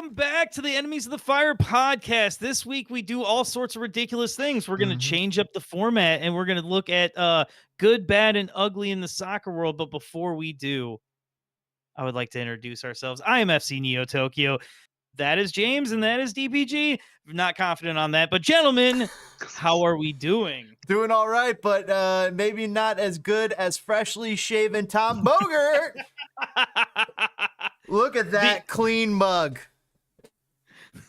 Welcome back to the Enemies of the Fire podcast. This week we do all sorts of ridiculous things. We're going to change up the format and we're going to look at good, bad, and ugly in the soccer world. But before we do, I would like to introduce ourselves. I am FC Neo Tokyo. That is James and that is DPG. I'm not confident on that, but gentlemen, how are we doing? Doing all right, but maybe not as good as freshly shaven Tom Bogart. Look at that clean mug.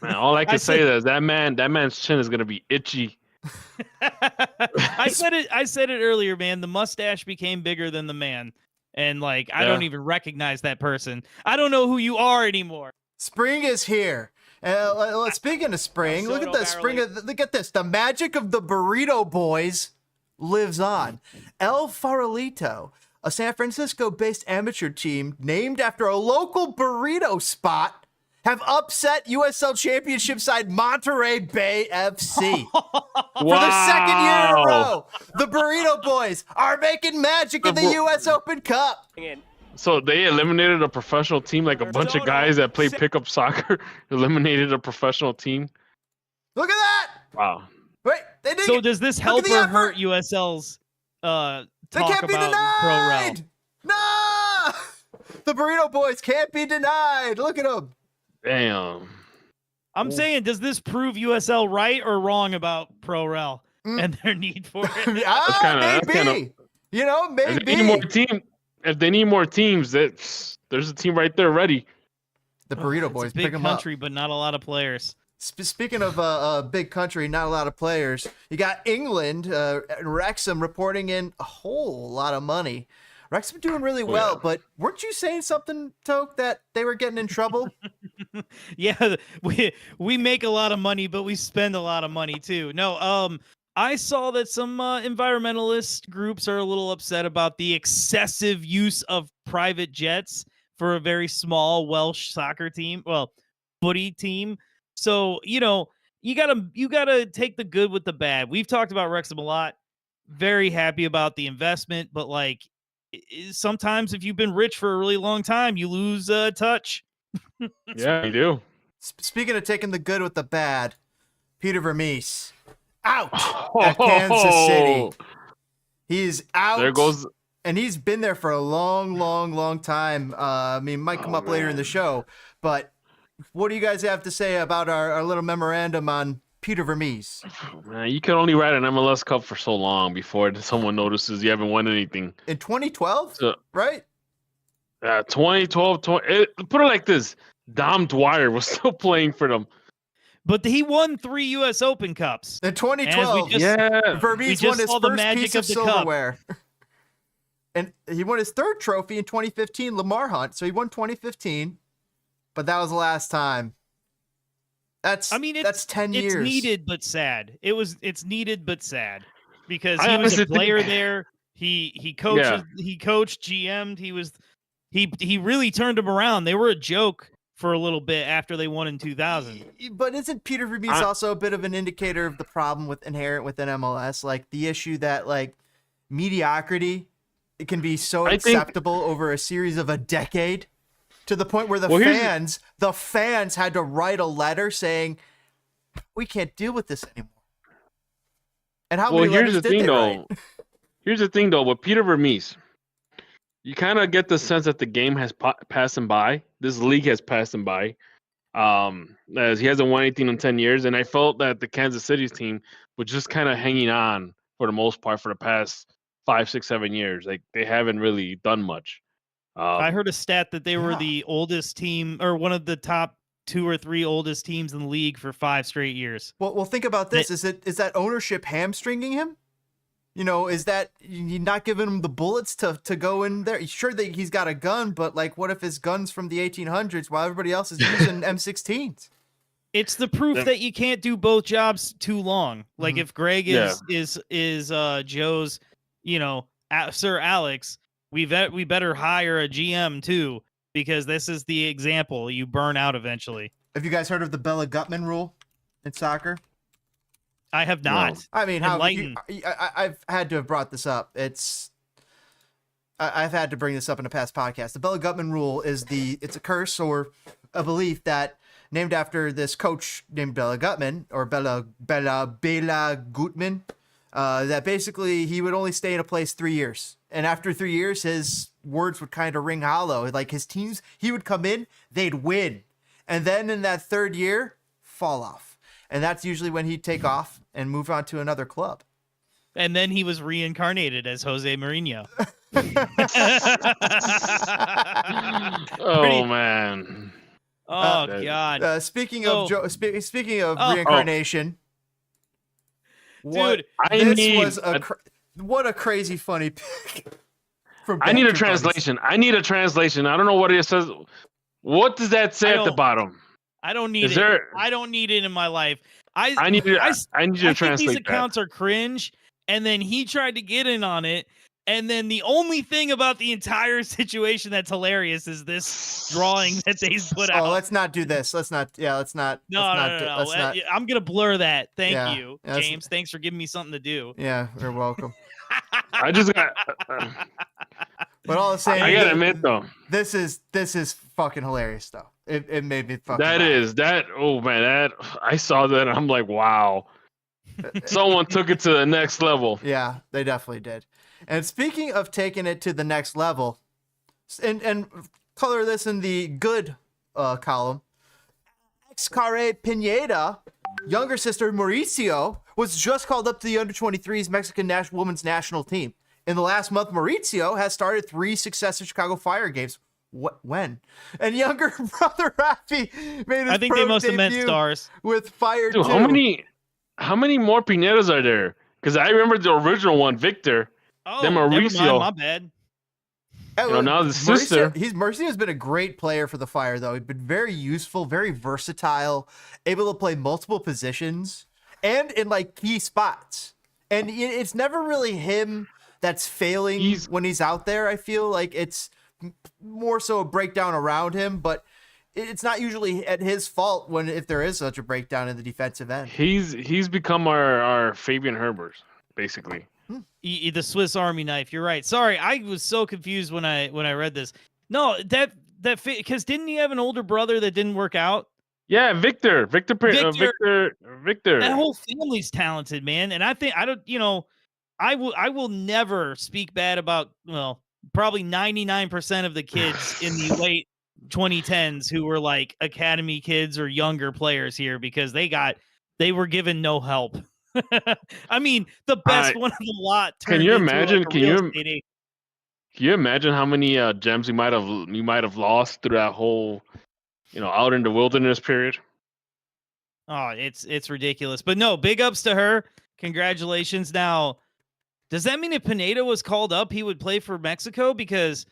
Man, all I can say is that man's chin is gonna be itchy. I said it earlier, man. The mustache became bigger than the man. And like I don't even recognize that person. I don't know who you are anymore. Spring is here. Speaking of spring, look at the spring. Look at this. The magic of the Burrito Boys lives on. El Farolito, a San Francisco-based amateur team named after a local burrito spot, have upset USL Championship side Monterey Bay FC. For the second year in a row, the Burrito Boys are making magic in the US Open Cup. So they eliminated a professional team, like a bunch of guys that play pickup soccer eliminated a professional team. Look at that! Wow. Wait, they did. So does this help or hurt USL's they can't be denied! No! The Burrito Boys can't be denied. Look at them. Damn. I'm saying, does this prove USL right or wrong about Pro Rel and their need for it? Maybe. You know, maybe. If they need more teams, there's a team right there ready. The Burrito Boys, it's a big pick them country, up. but not a lot of players. Speaking of a big country, not a lot of players. You got England, Wrexham reporting in a whole lot of money. Wrexham doing really well, but weren't you saying something, Toke, that they were getting in trouble? Yeah, we make a lot of money, but we spend a lot of money too. No, I saw that some environmentalist groups are a little upset about the excessive use of private jets for a very small Welsh soccer team, footy team. So, you know, you gotta take the good with the bad. We've talked about Wrexham a lot. Very happy about the investment, but like sometimes if you've been rich for a really long time, you lose touch. Yeah, you do. Speaking of taking the good with the bad, Peter Vermes out at Kansas City. He's out. There goes. And he's been there for a long time. I mean, might come up later in the show, but what do you guys have to say about our little memorandum on Peter Vermes? Man, you can only ride an MLS Cup for so long before someone notices you haven't won anything. In 2012, right? 2012. Put it like this: Dom Dwyer was still playing for them. But he won 3 U.S. Open Cups. In 2012, Vermes won his first piece of silverware. And he won his third trophy in 2015, Lamar Hunt. So he won 2015, but that was the last time. That's 10 years. It's needed but sad. It's needed but sad because he was a player there. He coached. He coached, GM'd. He really turned them around. They were a joke for a little bit after they won in 2000. But isn't Peter Vermes also a bit of an indicator of the problem inherent within MLS? Like the issue that like mediocrity, it can be so acceptable over a series of a decade to the point where the fans had to write a letter saying, we can't deal with this anymore. And how many letters did they write? Here's the thing though, with Peter Vermes, you kind of get the sense that the game has passed him by. This league has passed him by. As he hasn't won anything in 10 years. And I felt that the Kansas City's team was just kind of hanging on for the most part for the past 5, 6, 7 years. Like they haven't really done much. I heard a stat that they were the oldest team or one of the top 2 or 3 oldest teams in the league for 5 straight years. Well, think about this. Is that ownership hamstringing him? You know, is that you not giving him the bullets to go in there? Sure that he's got a gun, but like, what if his gun's from the 1800s while everybody else is using M16s? It's the proof that you can't do both jobs too long. Like if Greg is Joe's, you know, Sir Alex, we better hire a GM too, because this is the example. You burn out eventually. Have you guys heard of the Bela Guttmann rule in soccer? I have not. No. I mean, I've had to have brought this up. I've had to bring this up in a past podcast. The Bela Guttmann rule is it's a curse or a belief that named after this coach named Bela Guttmann, or Bela Guttmann. That basically he would only stay in a place 3 years, and after 3 years, his words would kind of ring hollow. Like his teams, he would come in, they'd win, and then in that third year, fall off, and that's usually when he'd take off and move on to another club. And then he was reincarnated as Jose Mourinho. Oh man! Oh God! Speaking of reincarnation, dude, what a crazy funny pick. I need a translation. I need a translation. I don't know what it says. What does that say at the bottom? I don't need it. I don't need it in my life. I need you to translate. These accounts are cringe. And then he tried to get in on it. And then the only thing about the entire situation that's hilarious is this drawing that they put out. Oh, let's not do this. Let's not. No. I'm going to blur that. Thank you, James. Thanks for giving me something to do. Yeah, you're welcome. I just got. But all the same, I gotta admit though, this is fucking hilarious though. It made me fucking. Oh man, I saw that and I'm like, wow. Someone took it to the next level. Yeah, they definitely did. And speaking of taking it to the next level, and color this in the good column, Xcaret Pineda, younger sister Mauricio, was just called up to the under-23s Mexican women's national team. In the last month, Mauricio has started 3 successive Chicago Fire games. When? And younger brother Rafi made his they must have meant stars with Fire. Dude, 2. How many more Pinedas are there? Because I remember the original one, Victor. Oh, then Mauricio. Never mind, my bad. Now the sister. Mauricio has been a great player for the Fire, though. He's been very useful, very versatile, able to play multiple positions and in like key spots. And it's never really him that's failing when he's out there. I feel like it's more so a breakdown around him, but it's not usually at his fault if there is such a breakdown in the defensive end. He's become our Fabian Herbert, basically. The Swiss Army knife. You're right. Sorry, I was so confused when I read this. No, because didn't he have an older brother that didn't work out? Yeah, Victor. Victor. That whole family's talented, man. And I think I will never speak bad about probably 99% of the kids in the late 2010s who were like academy kids or younger players here because they were given no help. I mean, the best one of the lot. Can you imagine? Can you imagine how many gems you might have lost through that whole, out in the wilderness period? Oh, it's ridiculous. But no, big ups to her. Congratulations. Now, does that mean if Pineda was called up, he would play for Mexico? Because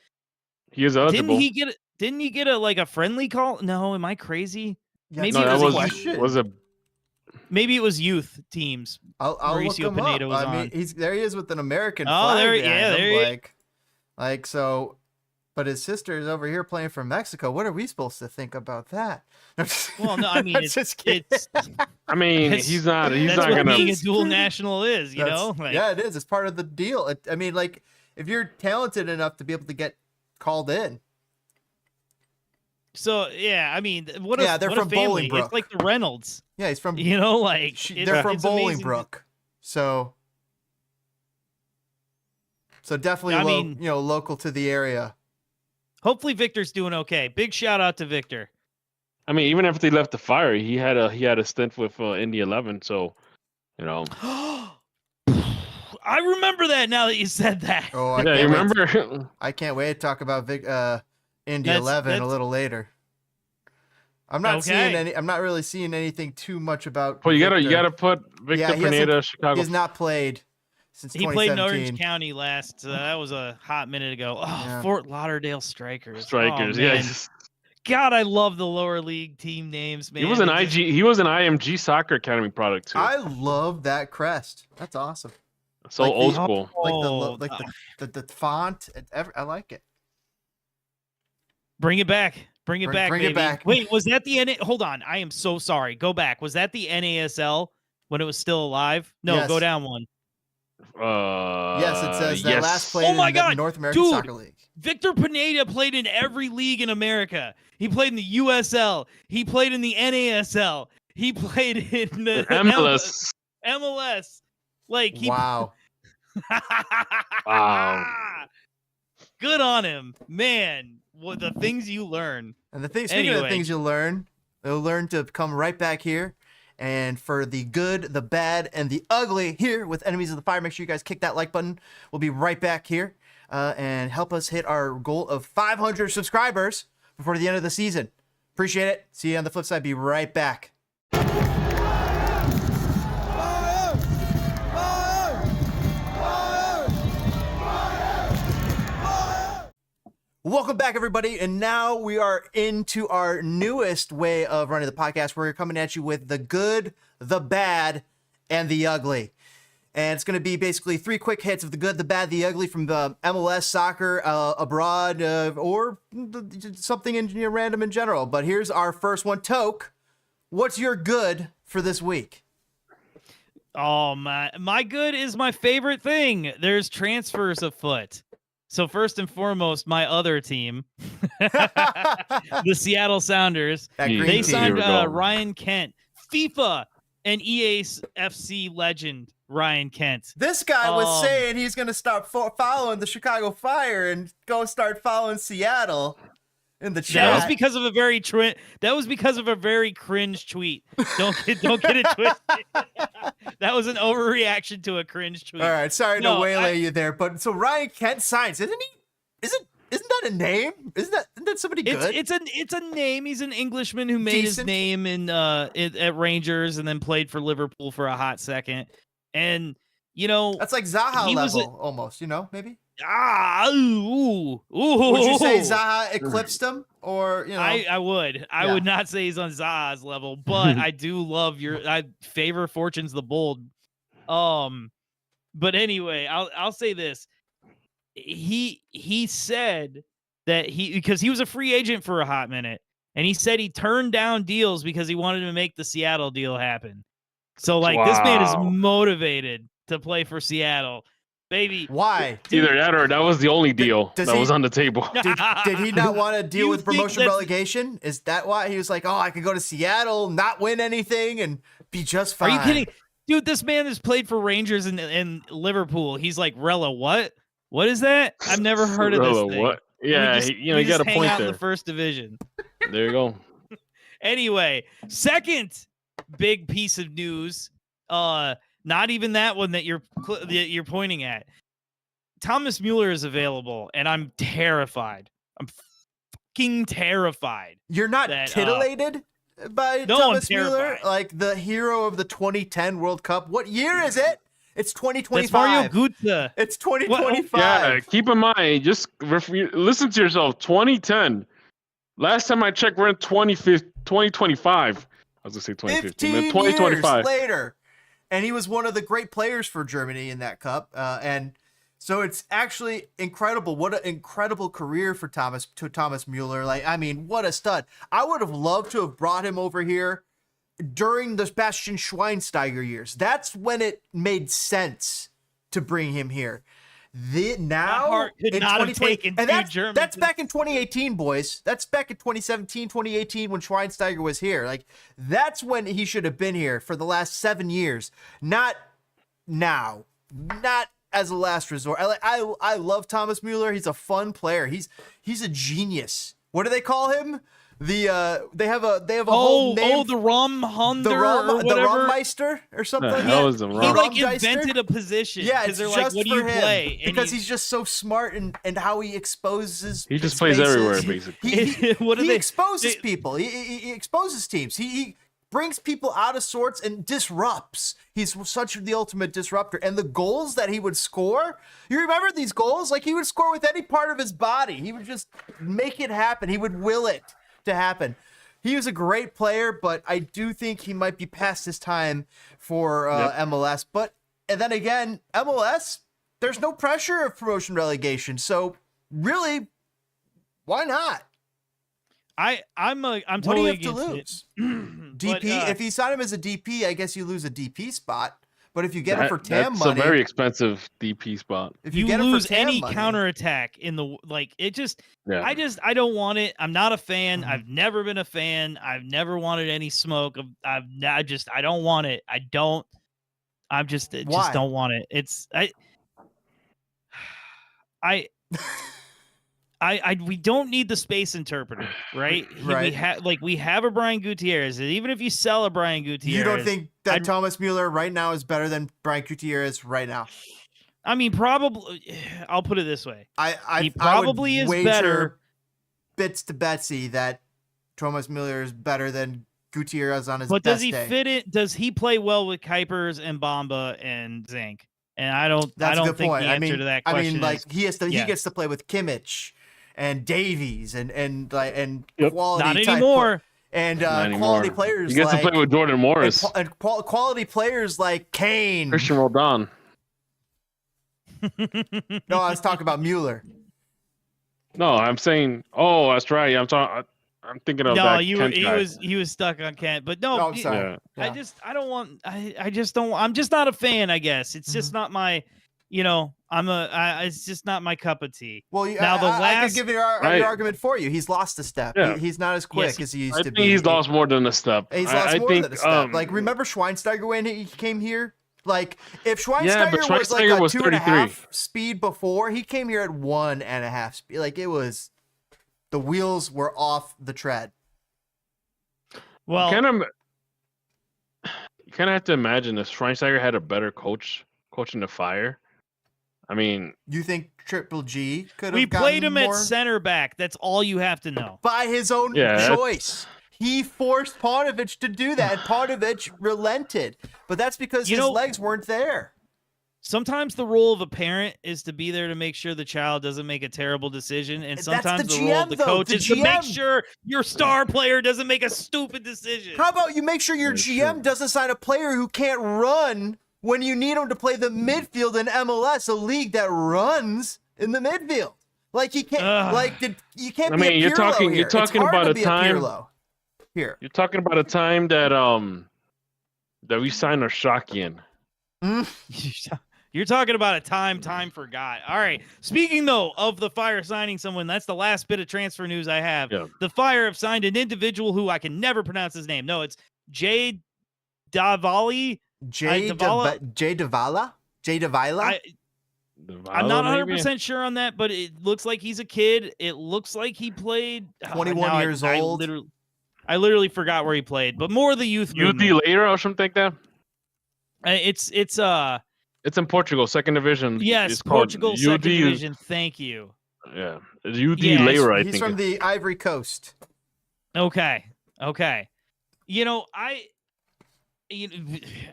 he is eligible. Didn't he get a friendly call? No, am I crazy? Yeah, maybe maybe it was youth teams. I'll Mauricio look him Pineda up. was I mean, on. there he is with an American flag. There he so. But his sister is over here playing for Mexico. What are we supposed to think about that? Well, no, I mean, I mean, he's not what gonna. Being a dual national is, know. Yeah, it is. It's part of the deal. I mean, like, if you're talented enough to be able to get called in. So yeah, I mean, they're what from a family. Bolingbrook. It's like the Reynolds. Yeah, he's from. They're from Bolingbrook. So definitely, local to the area. Hopefully Victor's doing okay. Big shout out to Victor. I mean, even after he left the Fire, he had a stint with Indy 11. So, I remember that now that you said that. Oh, you remember? I can't wait to talk about Indy 11 a little later. I'm not really seeing anything too much about. Well, you gotta put Victor Pineda, Chicago. He's not played since 2017. He played in Orange County last. That was a hot minute ago. Oh, yeah. Fort Lauderdale Strikers. Yeah. God, I love the lower league team names, man. He was an IMG Soccer Academy product too. I love that crest. That's awesome. So old school. Like the font. I like it. Bring it back. Bring it back. Wait, was that the Hold on. I am so sorry. Go back. Was that the NASL when it was still alive? No, yes. Go down one. Yes, it says that last played Oh my in the God, North American dude. Soccer League. Victor Pineda played in every league in America. He played in the USL. He played in the NASL. He played in the MLS. MLS. Like he. Wow. Wow. Good on him, man. What the things you learn. And speaking of the things you'll learn to come right back here. And for the good, the bad, and the ugly here with Enemies of the Fire, make sure you guys kick that like button. We'll be right back here and help us hit our goal of 500 subscribers before the end of the season. Appreciate it. See you on the flip side. Be right back. Welcome back, everybody, and now we are into our newest way of running the podcast. We're coming at you with the good, the bad, and the ugly. And it's going to be basically 3 quick hits of the good, the bad, the ugly from the MLS soccer abroad or something random in general. But here's our first one. Toke, what's your good for this week? Oh, my good is my favorite thing. There's transfers afoot. So first and foremost, my other team, the Seattle Sounders, they signed Ryan Kent, FIFA and EA FC legend Ryan Kent. This guy was saying he's going to start following the Chicago Fire and go start following Seattle in the chat. That was because of a very cringe tweet. Don't get it twisted. That was an overreaction to a cringe tweet. All right, sorry to waylay you there, but so Ryan Kent signs, isn't he? Isn't that a name? Isn't that somebody good? It's a name. He's an Englishman who made his name at Rangers and then played for Liverpool for a hot second. And that's like Zaha level almost. Maybe. Ooh. Would you say Zaha eclipsed him, or I would. I would not say he's on Zaha's level, but I do love I favor fortunes the bold. But anyway, I'll say this. He said that because he was a free agent for a hot minute, and he said he turned down deals because he wanted to make the Seattle deal happen. So this man is motivated to play for Seattle. Baby. Why? Either that or that was the only deal that was on the table. Did he not want to deal with promotion relegation? Is that why he was like, I could go to Seattle, not win anything, and be just fine? Are you kidding? Dude, this man has played for Rangers and Liverpool. He's like, Rella, what? What is that? I've never heard of this thing. What? Yeah, you got a point out there. In the first division. There you go. Anyway, second big piece of news. Not even that one that you're pointing at. Thomas Mueller is available, and I'm terrified. I'm fucking terrified. You're not titillated by Thomas Mueller, like the hero of the 2010 World Cup. What year is it? It's 2025. That's Mario Götze. It's 2025. Yeah, keep in mind, just listen to yourself. 2010. Last time I checked, we're in 2025. I was going to say 2015. 15 2025. years later. And he was one of the great players for Germany in that cup. And so it's actually incredible. What an incredible career for Thomas Mueller. What a stud. I would have loved to have brought him over here during the Bastian Schweinsteiger years. That's when it made sense to bring him here. Now in 2020, and that's back in 2018, boys. That's back in 2017, 2018 when Schweinsteiger was here. That's when he should have been here for the last 7 years. Not now. Not as a last resort. I love Thomas Mueller. He's a fun player. He's a genius. What do they call him? They have a whole name. The Romhunder, the Rommeister or something. That was the Rom. He invented a position. Yeah, it's they're just what do you play? And because he's just so smart and how he exposes. He just plays everywhere, basically. He exposes people. He exposes teams. He brings people out of sorts and disrupts. He's such the ultimate disruptor. And the goals that he would score, you remember these goals? He would score with any part of his body. He would just make it happen. He would will it to happen. He was a great player, but I do think he might be past his time for MLS. And then again, MLS, there's no pressure of promotion relegation. So really, why not? I'm totally what do you have to against lose? it. DP. If you sign him as a DP, I guess you lose a DP spot. But if you get him for TAM that's money, a very expensive DP spot. if you get him lose for TAM any money, counterattack in the it just Yeah. I don't want it. I'm not a fan. Mhm. I've never been a fan. I've never wanted any smoke. I don't want it. I don't just Why? don't want it. It's we don't need the space interpreter, right? Right. We have a Brian Gutierrez. And even if you sell a Brian Gutierrez, you don't think that Thomas Mueller right now is better than Brian Gutierrez right now? I mean, probably. I'll put it this way: He probably is better. Bits to Betsy that Thomas Mueller is better than Gutierrez on his But best does he day. fit it? Does he play well with Kuipers and Bamba and Zink? And I don't That's a good think point. the answer to that question is, like he gets to play with Kimmich and Davies and quality not type anymore. and Not quality anymore. players. He gets like, to play with Jordan Morris, and quality players like Kane. Christian Roldan. No, I was talking about Mueller. No, I'm saying. Oh, that's right. I'm thinking of that. He was stuck on Kent, but no, Oh, I'm sorry. Yeah. Yeah. I don't want. I just don't. I'm just not a fan. I guess it's just not my. It's just not my cup of tea. Well, I could give you your argument for you. He's lost a step. Yeah. He's not as quick Yes, as he used I to think be. he's lost more than a step. He's lost more than a step. Like, remember Schweinsteiger when he came here? Like, if Schweinsteiger, was like a 2.5 speed before, he came here at 1.5 speed. Like, it was, the wheels were off the tread. Well, you kind of have to imagine if Schweinsteiger had a better coaching the Fire. I mean, you think Triple G could have we played him more? at center back. That's all you have to know. By his own choice. He forced Paunovic to do that, and Paunovic relented. But that's because his legs weren't there. Sometimes the role of a parent is to be there to make sure the child doesn't make a terrible decision, and sometimes the role of the coach is to make sure your star player doesn't make a stupid decision. How about you make sure your GM doesn't sign a player who can't run when you need him to play the midfield in MLS, a league that runs in the midfield? Like, he can't. You can't. I mean, you're talking about a time. Here, you're talking about a time that we signed Arshakian. You're talking about a time forgot. All right. Speaking, though, of the Fire signing someone, that's the last bit of transfer news I have. Yeah. The Fire have signed an individual who I can never pronounce his name. No, it's Davaille. Davaille? I'm not 100% sure on that, but it looks like he's a kid. It looks like he played 21 years old. I literally forgot where he played, but more of the youth movement. UD later or something like that. It's in Portugal, second division. Yes, it's Portugal, second division. Thank you. Yeah, it's UD later. I think he's from the Ivory Coast. Okay.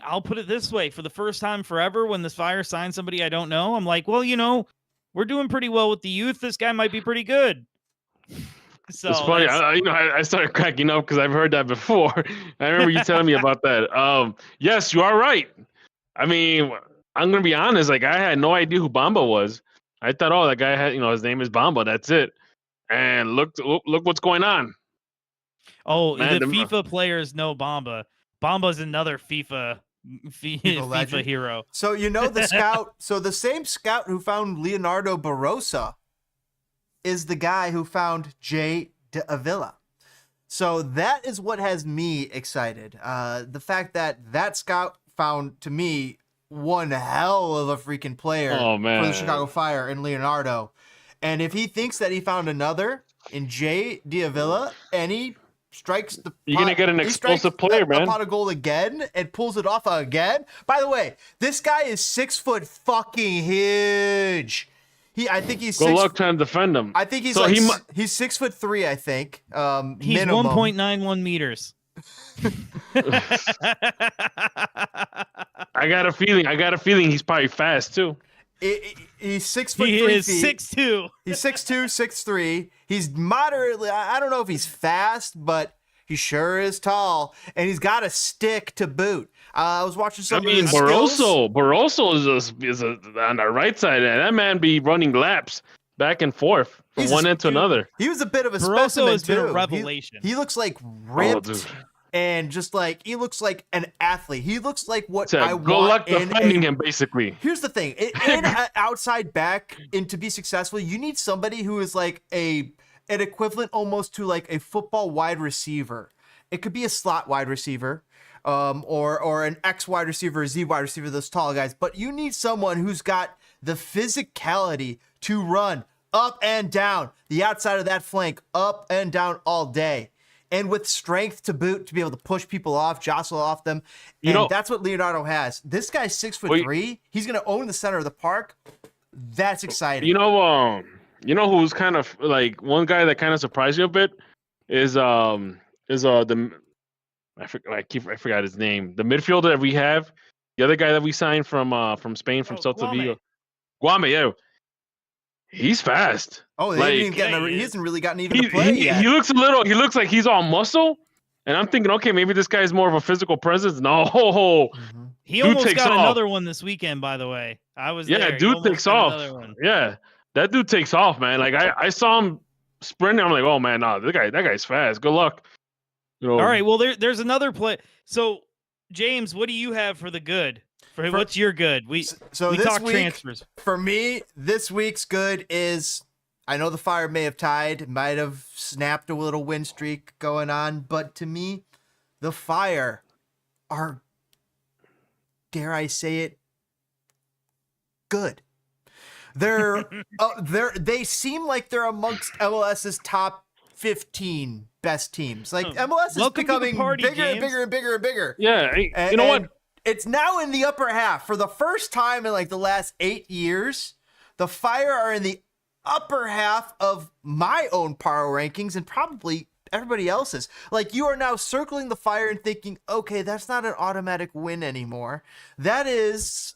I'll put it this way: for the first time forever, when this Fire signs somebody I don't know, I'm like, well, we're doing pretty well with the youth. This guy might be pretty good. So it's funny. I started cracking up because I've heard that before. I remember you telling me about that. Yes, you are right. I mean, I'm gonna be honest. Like, I had no idea who Bamba was. I thought, oh, that guy had, his name is Bamba. That's it. And look what's going on. Oh, man, the FIFA players know Bamba. Bamba's another FIFA hero. So the scout. So the same scout who found Leonardo Barrosa is the guy who found Jay Avila. So that is what has me excited. The fact that scout found, to me, one hell of a freaking player for the Chicago Fire in Leonardo. And if he thinks that he found another in Jay Avila and he strikes you're going to get an explosive player, man. Pot a goal again and pulls it off again. By the way, this guy is 6 foot fucking huge. I think he's good luck trying to defend him. I think he's he's 6'3", I think. He's 1.91 meters. I got a feeling he's probably fast too. He's 6 foot he 3 is feet. 6'2". He's 6'2", 6'3". He's moderately. I don't know if he's fast, but he sure is tall, and he's got a stick to boot. I was watching some. Barroso is on the right side, and that man be running laps back and forth from one end to another. He was a bit of a Barroso specimen has too. Been a revelation. He looks like ripped. and just like he looks like an athlete. He looks like what So I good want luck in defending him, basically. Here's the thing: in an outside back, and to be successful, you need somebody who is like an equivalent almost to like a football wide receiver. It could be a slot wide receiver, or an X wide receiver, a Z wide receiver, those tall guys. But you need someone who's got the physicality to run up and down the outside of that flank, up and down all day. And with strength to boot, to be able to push people off, jostle off them. And that's what Leonardo has. This guy's 6'3". He's going to own the center of the park. That's exciting. You know who's kind of like one guy that kind of surprised you a bit is I forgot his name. The midfielder that we have, the other guy that we signed from Spain, from Celta Vigo. Guame, yeah. He's fast. Oh, he hasn't really gotten even to play yet. He looks like he's all muscle, and I'm thinking, okay, maybe this guy's more of a physical presence. No, he almost got another one this weekend. By the way, I was there. Dude takes off. Yeah, that dude takes off, man. Like I saw him sprinting. I'm like, oh man, nah, that guy's fast. Good luck. All right, well there's another play. So James, what do you have for the good? What's your good? We talk transfers. For me, this week's good is, I know the Fire may have tied, might have snapped a little win streak going on, but to me, the Fire are, dare I say it, good. They seem like they're amongst MLS's top 15 best teams. Like MLS is becoming bigger and bigger and bigger and bigger. Yeah, you know what? It's now in the upper half. For the first time in like the last 8 years, the Fire are in the upper half of my own power rankings and probably everybody else's. Like, you are now circling the Fire and thinking, okay, that's not an automatic win anymore. That is,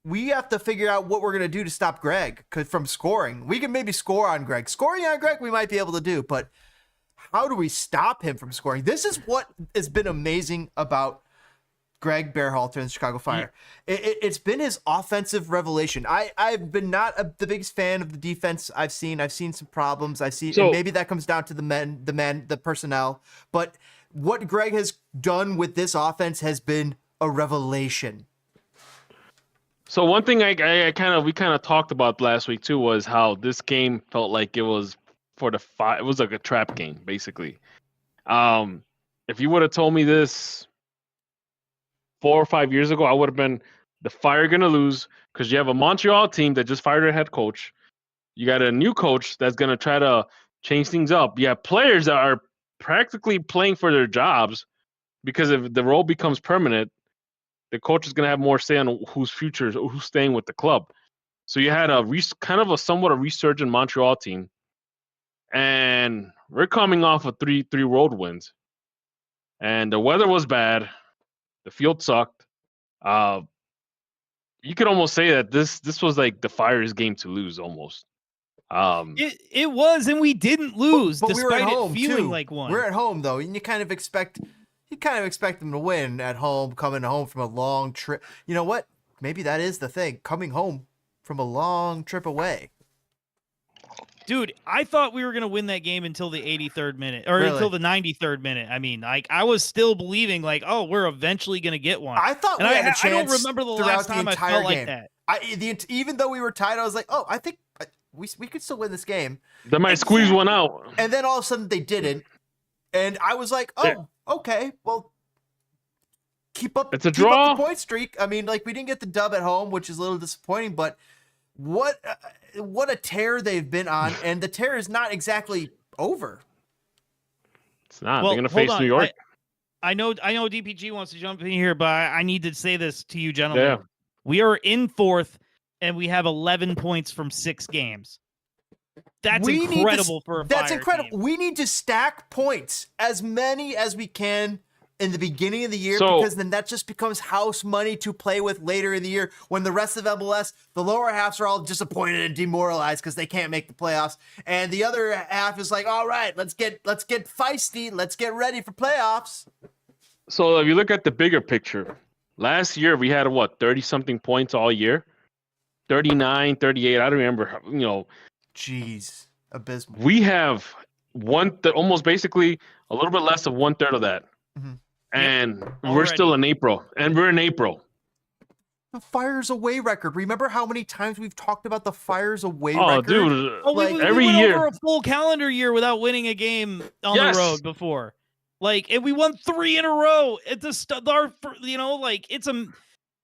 we have to figure out what we're going to do to stop Greg from scoring. We can maybe score on Greg. Scoring on Greg we might be able to do, but how do we stop him from scoring? This is what has been amazing about Greg Berhalter and the Chicago Fire. It's been his offensive revelation. I've been not the biggest fan of the defense I've seen. I've seen some problems. and maybe that comes down to the personnel. But what Greg has done with this offense has been a revelation. So one thing we kind of talked about last week too was how this game felt like it was for the Fire. It was like a trap game, basically. If you would have told me this 4 or 5 years ago, I would have been, the Fire going to lose because you have a Montreal team that just fired their head coach. You got a new coach that's going to try to change things up. You have players that are practically playing for their jobs because if the role becomes permanent, the coach is going to have more say on who's staying with the club. So you had a somewhat a resurgent Montreal team, and we're coming off of three road wins, and the weather was bad. The field sucked. You could almost say that this was like the Fire's game to lose almost. It was, and we didn't lose, but despite we were at home, it feeling too. like one. We're at home though, and you kind of expect them to win at home, coming home from a long trip. You know what? Maybe that is the thing, coming home from a long trip away. Dude, I thought we were going to win that game until the 83rd minute, or until the 93rd minute. I mean, like, I was still believing, like, oh, we're eventually going to get one. I thought we had a chance. I don't remember the last time I felt game. like that. Even though we were tied, I was like, oh, I think we could still win this game. They might squeeze one out. And then all of a sudden they didn't. And I was like, oh, okay, well, keep up the point streak. I mean, like, we didn't get the dub at home, which is a little disappointing, but what a tear they've been on, and the tear is not exactly over. It's not. They're going to face New York. I know DPG wants to jump in here, but I need to say this to you, gentlemen. Yeah. We are in 4th, and we have 11 points from 6 games. That's incredible for a Fire That's incredible. team. We need to stack points, as many as we can in the beginning of the year, because then that just becomes house money to play with later in the year when the rest of MLS, the lower halves are all disappointed and demoralized because they can't make the playoffs, and the other half is like, all right, let's get feisty, let's get ready for playoffs. So if you look at the bigger picture, last year we had 30-something points all year, 39, 38. I don't remember. Jeez, abysmal. We have almost basically a little bit less of 1/3 of that. Mhm. And we're still in April. And we're in April. The Fire's away record. Remember how many times we've talked about the Fire's away Oh, record? dude. Oh, Like, we every went year. over a full calendar year without winning a game on Yes. the road before. Like, and we won 3 in a row at the start. You know, like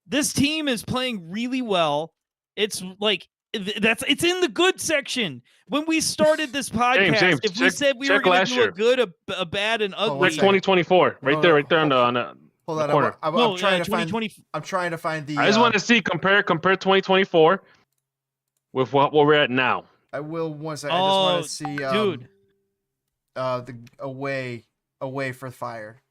this team is playing really well. It's like it's in the good section. When we started this podcast, if we said we were going to do a good, a bad, and ugly, Like 2024, right there on the hold on, corner. I'm trying to find the. I just want to see compare 2024 with what we're at now. I will once. I just want to see, dude. The away for Fire.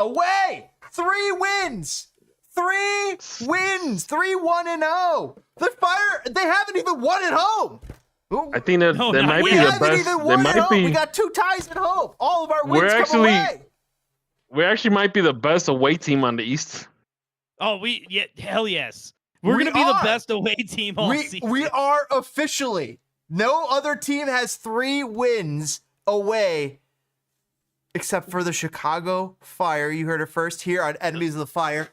Away! 3 wins! 3 wins! 3-1-0. The Fire, they haven't even won at home. I think that might we be the haven't best. even won at home. We got 2 ties at home. All of our wins come away. We actually might be the best away team on the East. Oh, hell yes. We're going to be the best away team all season. We are officially. No other team has 3 wins away except for the Chicago Fire. You heard it first here on Enemies of the Fire.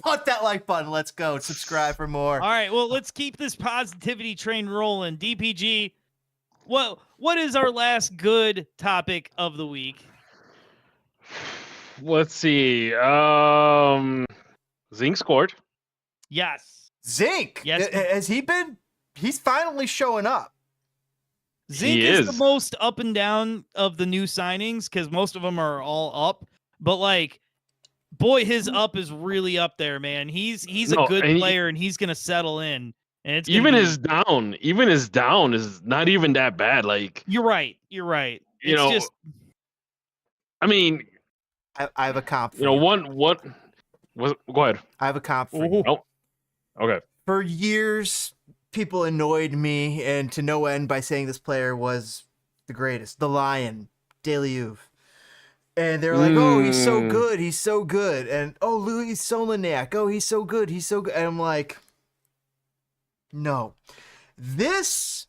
Hit that like button. Let's go. Subscribe for more. All right. Well, let's keep this positivity train rolling. DPG, what is our last good topic of the week? Let's see. Zink scored. Yes. Zink. Yes. Has he been? He's finally showing up. Zink is the most up and down of the new signings because most of them are all up. But like, boy, his up is really up there, man. He's a good player and he's gonna settle in. And it's his down is not even that bad. Like you're right. It's I mean, I have a comp. You know, what? Go ahead. I have a comp for you. Oh, okay. For years, people annoyed me and to no end by saying this player was the greatest, the Lion, Davies. And they're like, oh, he's so good. And, oh, Louis Solanac, oh, he's so good. And I'm like, no. This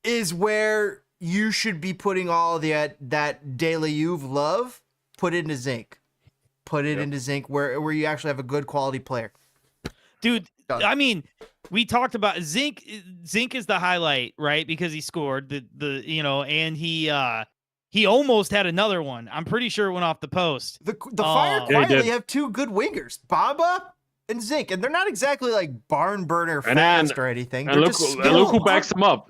is where you should be putting all that Davies love, put it into Zink. Put it into Zink where you actually have a good quality player. Dude, I mean, we talked about Zink. Zink is the highlight, right? Because he scored and he almost had another one. I'm pretty sure it went off the post. The Fire quietly have 2 good wingers, Baba and Zink, and they're not exactly like barn burner fast or anything. And look who backs them up.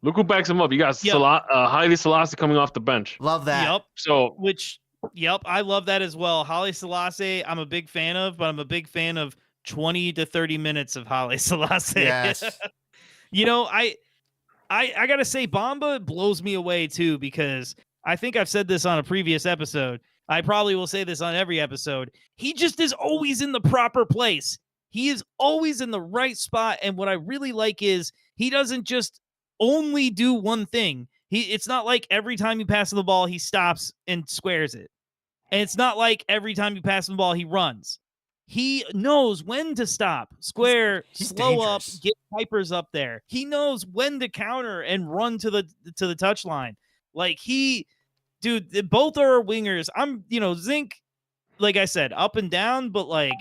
Look who backs them up. You got Haile Selassie coming off the bench. Love that. Yep. I love that as well. Haile Selassie, I'm a big fan of, but I'm a big fan of 20 to 30 minutes of Haile Selassie. Yes. I got to say, Bamba blows me away, too, because I think I've said this on a previous episode. I probably will say this on every episode. He just is always in the proper place. He is always in the right spot. And what I really like is he doesn't just only do one thing. It's not like every time you pass the ball, he stops and squares it. And it's not like every time you pass the ball, he runs. He knows when to stop, square, he's slow dangerous. up, get Pipers up there. He knows when to counter and run to the touchline. Like both are wingers. Zink, like I said, up and down, but like,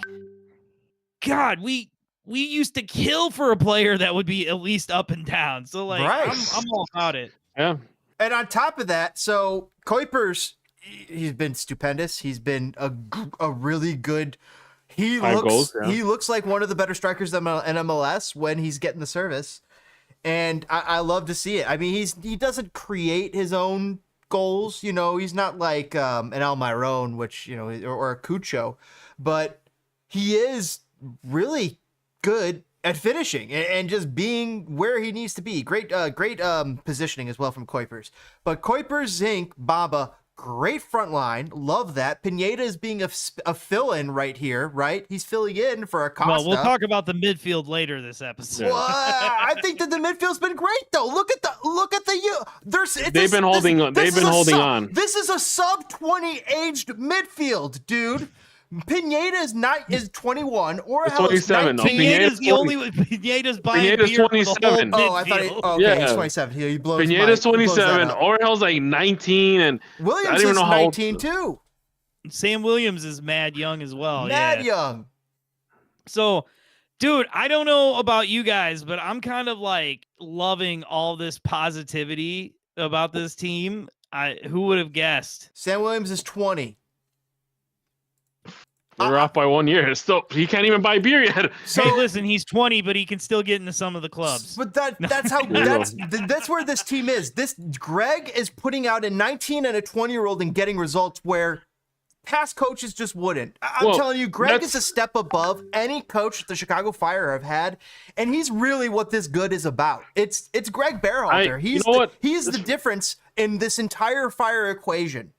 God, we used to kill for a player that would be at least up and down. So like, right. I'm all about it. Yeah. And on top of that, so Kuipers, he's been stupendous. He's been a really good. He looks like one of the better strikers in MLS when he's getting the service, and I love to see it. I mean, he doesn't create his own goals. He's not like an Almiron, which or a Cucho, but he is really good at finishing and just being where he needs to be. Great positioning as well from Kuipers. But Kuipers, Zink, Baba, great front line. Love that. Pineda is being a fill-in right here, right? He's filling in for Acosta. Well, we'll talk about the midfield later this episode. Well, I think that the midfield's been great though. Look at the they've been holding on. This is a sub 20 aged midfield, dude. Pineda is 21 or 27. Pineda's Pineda's buying beer 27. I thought he's 27. He blows. Pineda's 27. Orhel's like 19, and Williams I don't even is know 19 too. Sam Williams is mad young as well. Mad yeah. young. So, dude, I don't know about you guys, but I'm kind of like loving all this positivity about this team. Who would have guessed? Sam Williams is 20. We're off by 1 year. Still, he can't even buy beer yet. So Hey, listen, he's 20, but he can still get into some of the clubs. But that's how that's where this team is. This Greg is putting out a 19 and a 20-year-old and getting results where past coaches just wouldn't. I'm telling you, Greg is a step above any coach the Chicago Fire have had, and he's really what this good is about. It's Greg Berhalter. He's the difference in this entire Fire equation.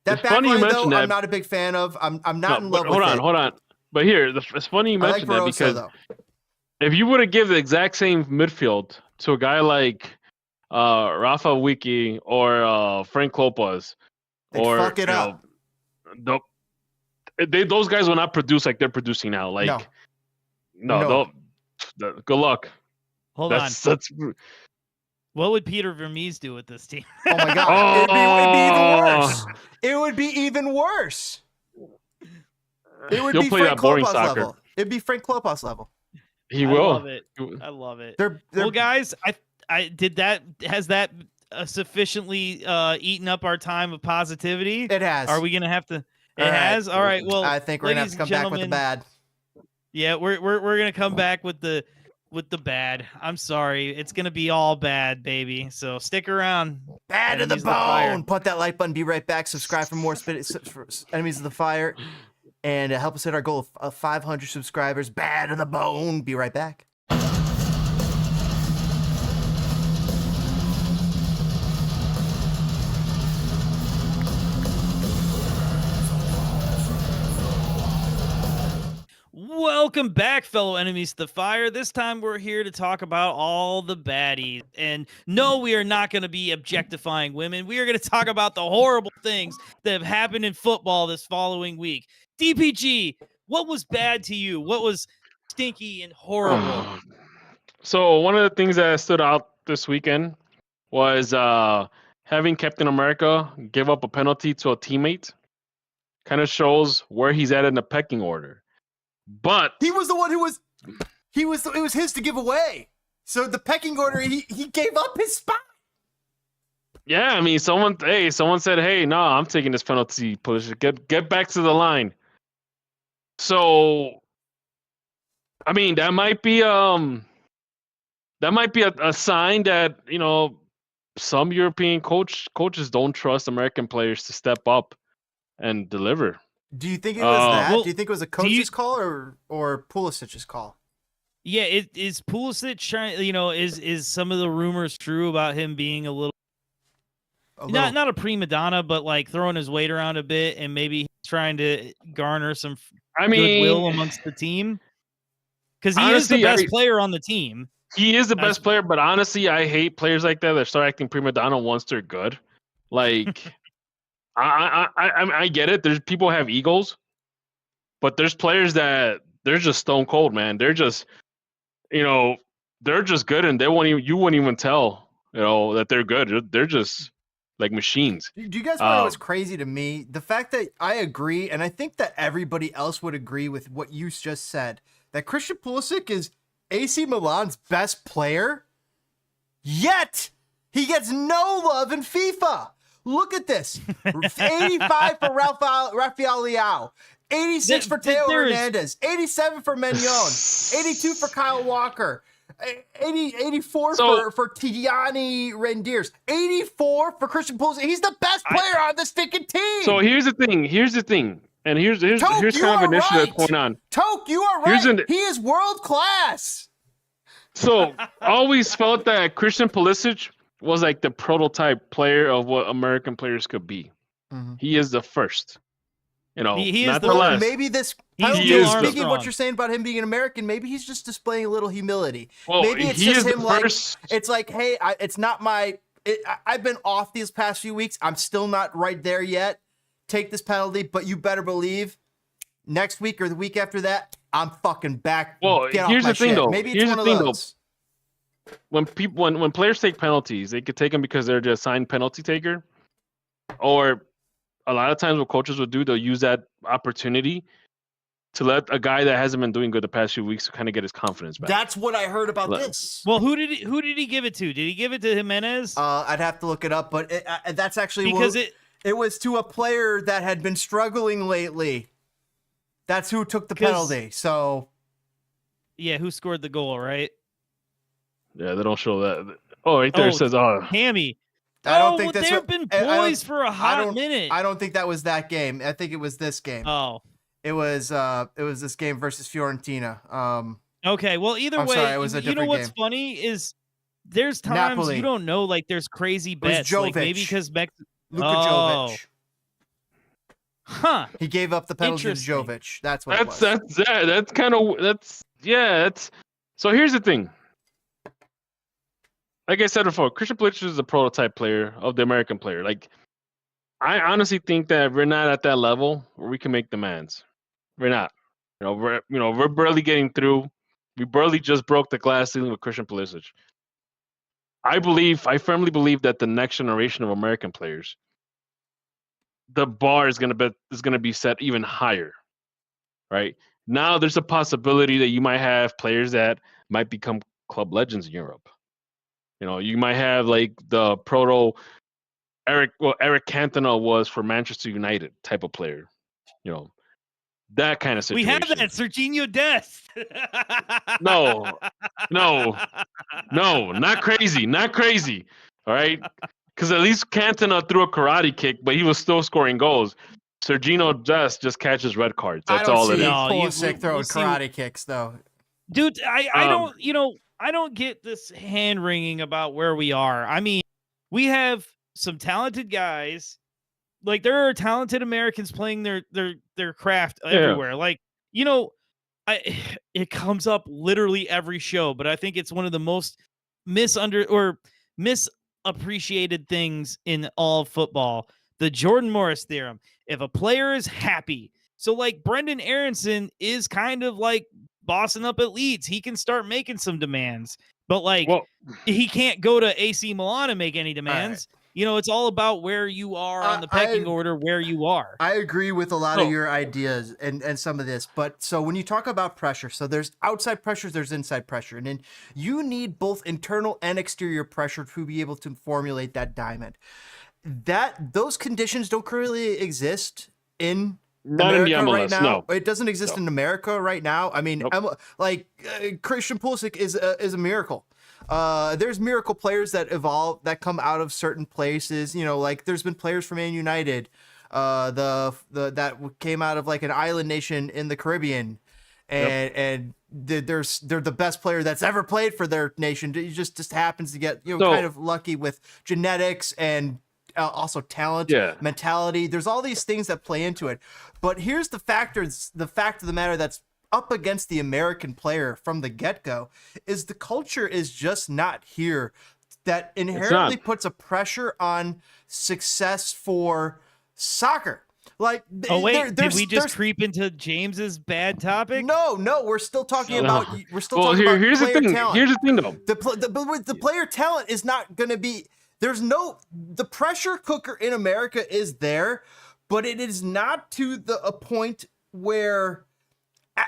That backline, though, I'm not a big fan of. I'm not in love with it. Hold on. But here, it's funny you mentioned that because if you would have given the exact same midfield to a guy like Rafa Wiki or Frank Lopez, or fuck it up. Those guys will not produce like they're producing now. Like, no. Good luck. Hold on. What would Peter Vermes do with this team? Oh my God! It'd be even worse. It would be even worse. It would be Frank Klopas level. It'd be Frank Klopas level. He will. I love it. They're, well, guys, has that sufficiently eaten up our time of positivity? It has. Are we gonna have to? It has. All right. Well, I think we're gonna have to come back with the bad. Yeah, we're gonna come back with the bad. I'm sorry. It's going to be all bad, baby. So stick around. Bad to the bone. Put that like button. Be right back. Subscribe for more Enemies of the Fire. And help us hit our goal of 500 subscribers. Bad to the bone. Be right back. Welcome back, fellow enemies to the fire. This time we're here to talk about all the baddies. And no, we are not going to be objectifying women. We are going to talk about the horrible things that have happened in football this following week. DPG, what was bad to you? What was stinky and horrible? So one of the things that stood out this weekend was having Captain America give up a penalty to a teammate. Kind of shows where he's at in the pecking order. But he was the one it was his to give away. So the pecking order, he gave up his spot. Yeah, I mean, someone said, "Hey, no, I'm taking this penalty. Pulisic, get back to the line." So, I mean, that might be a sign that, you know, some European coaches don't trust American players to step up and deliver. Do you think it was that? Do you think it was a coach's call or Pulisic's call? Yeah, is Pulisic trying? You know, is some of the rumors true about him being a little not a prima donna, but like throwing his weight around a bit, and maybe he's trying to garner some goodwill amongst the team? Because he is the best player on the team. He is the best player, but honestly, I hate players like that start acting prima donna once they're good. Like. I get it. There's people have egos, but there's players that they're just stone cold, man. They're just, you know, they're just good, and you wouldn't even tell, you know, that they're good. They're just like machines. Do you guys know what's crazy to me? The fact that I agree, and I think that everybody else would agree with what you just said, that Christian Pulisic is AC Milan's best player, yet he gets no love in FIFA. Look at this. 85 for Rafael Leao. 86 for Theo Hernandez. 87 for Mignon. 82 for Kyle Walker. 84 for Tidiane Rendiers. 84 for Christian Pulisic. He's the best player on this stinking team. So here's the thing. And here's Toke, kind of an issue that's going on. Toke, you are right. He is world class. So I always felt that Christian Pulisic was like the prototype player of what American players could be. Mm-hmm. He is the first. You know, he not the last. Maybe this. Speaking of what you're saying about him being an American, maybe he's just displaying a little humility. Well, maybe it's just him it's like, hey, it's not my. I've been off these past few weeks. I'm still not right there yet. Take this penalty, but you better believe next week or the week after that, I'm fucking back. Well, here's the thing, though. Maybe it's one of those. When players take penalties, they could take them because they're just signed penalty taker, or a lot of times what coaches would do, they'll use that opportunity to let a guy that hasn't been doing good the past few weeks kind of get his confidence back. That's what I heard about this. Well, who did he give it to? Did he give it to Jimenez? I'd have to look it up, but that's actually because it was to a player that had been struggling lately. That's who took the penalty. So, yeah, who scored the goal, right? Yeah, they don't show that. Oh, right there it says, Hammy. I don't think there have been boys for a hot minute. I don't think that was that game. I think it was this game. Oh, it was this game versus Fiorentina. Okay, well, either way, sorry, it was a you know what's game. funny is there's times Napoli. you don't know, like there's crazy bets, like maybe because Luka Jovic. Huh. He gave up the penalty to Jovic. That's what it was. That's kind of so here's the thing. Like I said before, Christian Pulisic is a prototype player of the American player. Like, I honestly think that we're not at that level where we can make demands. We're not. We're barely getting through. We barely just broke the glass ceiling with Christian Pulisic. I firmly believe that the next generation of American players, the bar is gonna be set even higher. Right? Now there's a possibility that you might have players that might become club legends in Europe. You might have like the proto Eric Cantona was for Manchester United type of player. That kind of situation. We have that, Serginho Dest. No, not crazy. All right, because at least Cantona threw a karate kick, but he was still scoring goals. Serginho Dest just catches red cards. That's all it is. Pulisic throwing karate kicks, though. Dude, I don't. I don't get this hand wringing about where we are. I mean, we have some talented guys. Like, there are talented Americans playing their craft everywhere. Like, it comes up literally every show, but I think it's one of the most misappreciated things in all of football. The Jordan Morris theorem. If a player is happy, so like Brendan Aronson is kind of like bossing up at Leeds, he can start making some demands, but he can't go to AC Milan and make any demands. Right. It's all about where you are on the pecking order, where you are. I agree with a lot of your ideas and some of this, but so when you talk about pressure, so there's outside pressures, there's inside pressure, and then you need both internal and exterior pressure to be able to formulate that diamond. Those conditions don't currently exist in America in the MLS, right now. No. It doesn't exist in America right now. I mean, Christian Pulisic is a miracle. There's miracle players that evolve, that come out of certain places. Like there's been players from Man United, that came out of like an island nation in the Caribbean, and they're the best player that's ever played for their nation. It just happens to get kind of lucky with genetics and also talent, mentality. There's all these things that play into it. But here's the fact of the matter that's up against the American player from the get-go is the culture is just not here. That inherently puts a pressure on success for soccer. Like, did we just creep into James's bad topic? No, we're still talking about. We're still talking about here's player the thing. talent. Here's the thing, though. The player talent is not going to be. The pressure cooker in America is there, but it is not to a point where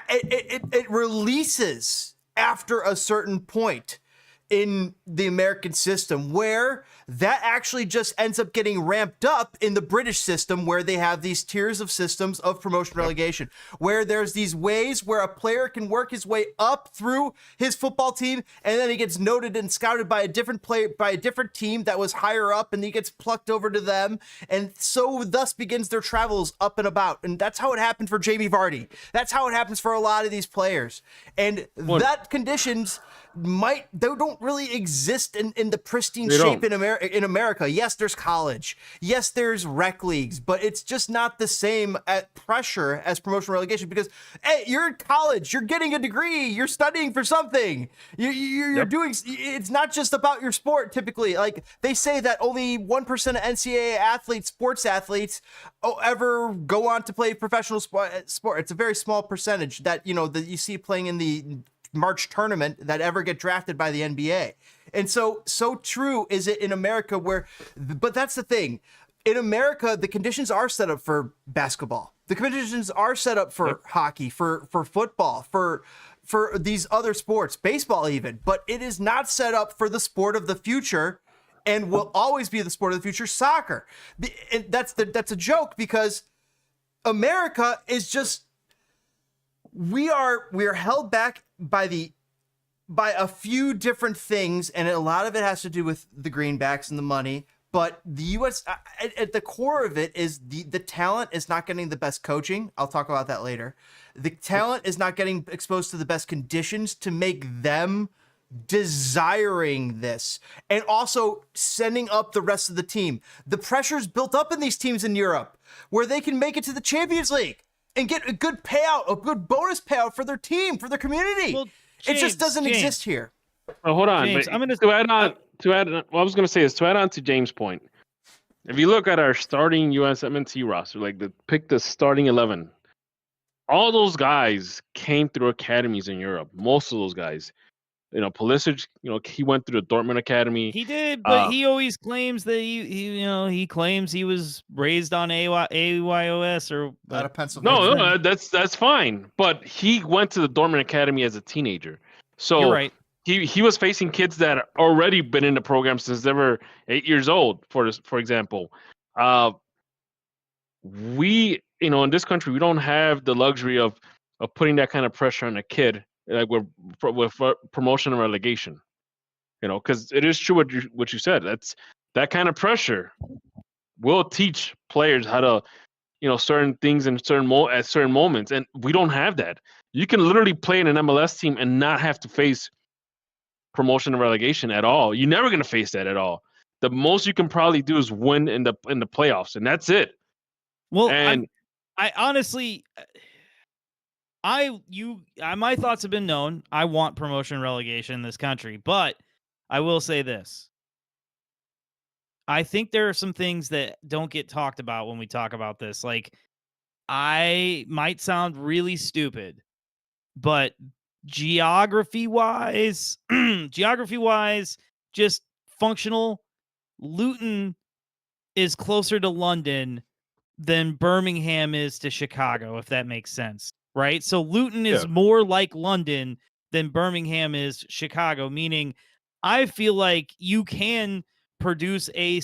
it releases after a certain point in the American system, where that actually just ends up getting ramped up in the British system, where they have these tiers of systems of promotion relegation, where there's these ways where a player can work his way up through his football team, and then he gets noted and scouted by a different team that was higher up, and he gets plucked over to them, and so thus begins their travels up and about. And that's how it happened for Jamie Vardy. That's how it happens for a lot of these players. And that conditions don't really exist in the pristine shape in America. Yes, there's college. Yes, there's rec leagues, but it's just not the same at pressure as promotion relegation, because hey, you're in college, you're getting a degree, you're studying for something. You're doing, it's not just about your sport typically. Like they say that only 1% of NCAA athletes, sports athletes, ever go on to play professional sport. It's a very small percentage that that you see playing in the March tournament that ever get drafted by the NBA. And so true is it in America but that's the thing. in America, the conditions are set up for basketball. The conditions are set up for hockey, for football, for these other sports, baseball even. But it is not set up for the sport of the future, and will always be the sport of the future, soccer. That's a joke, because America is just, we are held back by a few different things, and a lot of it has to do with the greenbacks and the money. But the U.S. at the core of it is the talent is not getting the best coaching. I'll talk about that later. The talent is not getting exposed to the best conditions to make them desiring this, and also sending up the rest of the team. The pressure's built up in these teams in Europe where they can make it to the Champions League and get a good payout, a good bonus payout for their team, for their community. Well, it just doesn't exist here. Well, hold on. James, but I'm gonna to add on, what I was going to say is, to add on to James' point, if you look at our starting USMNT roster, like pick the starting 11, all those guys came through academies in Europe. Most of those guys. Pulisic, he went through the Dortmund Academy. He did, but he always claims that he claims he was raised on AYOS or out of Pennsylvania. No, that's fine. But he went to the Dortmund Academy as a teenager, so you're right. He was facing kids that had already been in the program since they were 8 years old. For example, we in this country, we don't have the luxury of putting that kind of pressure on a kid. Like with promotion and relegation, because it is true what you said. That kind of pressure will teach players how to, certain things in at certain moments, and we don't have that. You can literally play in an MLS team and not have to face promotion and relegation at all. You're never gonna face that at all. The most you can probably do is win in the playoffs, and that's it. Well, and I honestly. My thoughts have been known. I want promotion and relegation in this country, but I will say this. I think there are some things that don't get talked about when we talk about this. Like, I might sound really stupid, but geography-wise, just functional, Luton is closer to London than Birmingham is to Chicago, if that makes sense. Right? So Luton is more like London than Birmingham is Chicago, meaning I feel like you can produce a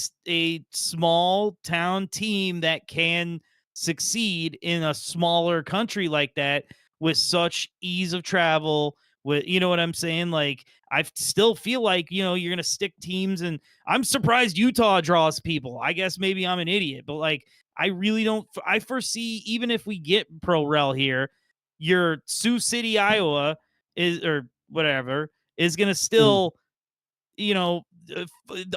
small town team that can succeed in a smaller country like that with such ease of travel, with, you know what I'm saying? Like, I still feel like, you're going to stick teams, and I'm surprised Utah draws people. I guess maybe I'm an idiot, but like, I really don't, I foresee, even if we get pro rel here, your Sioux City, Iowa is going to still,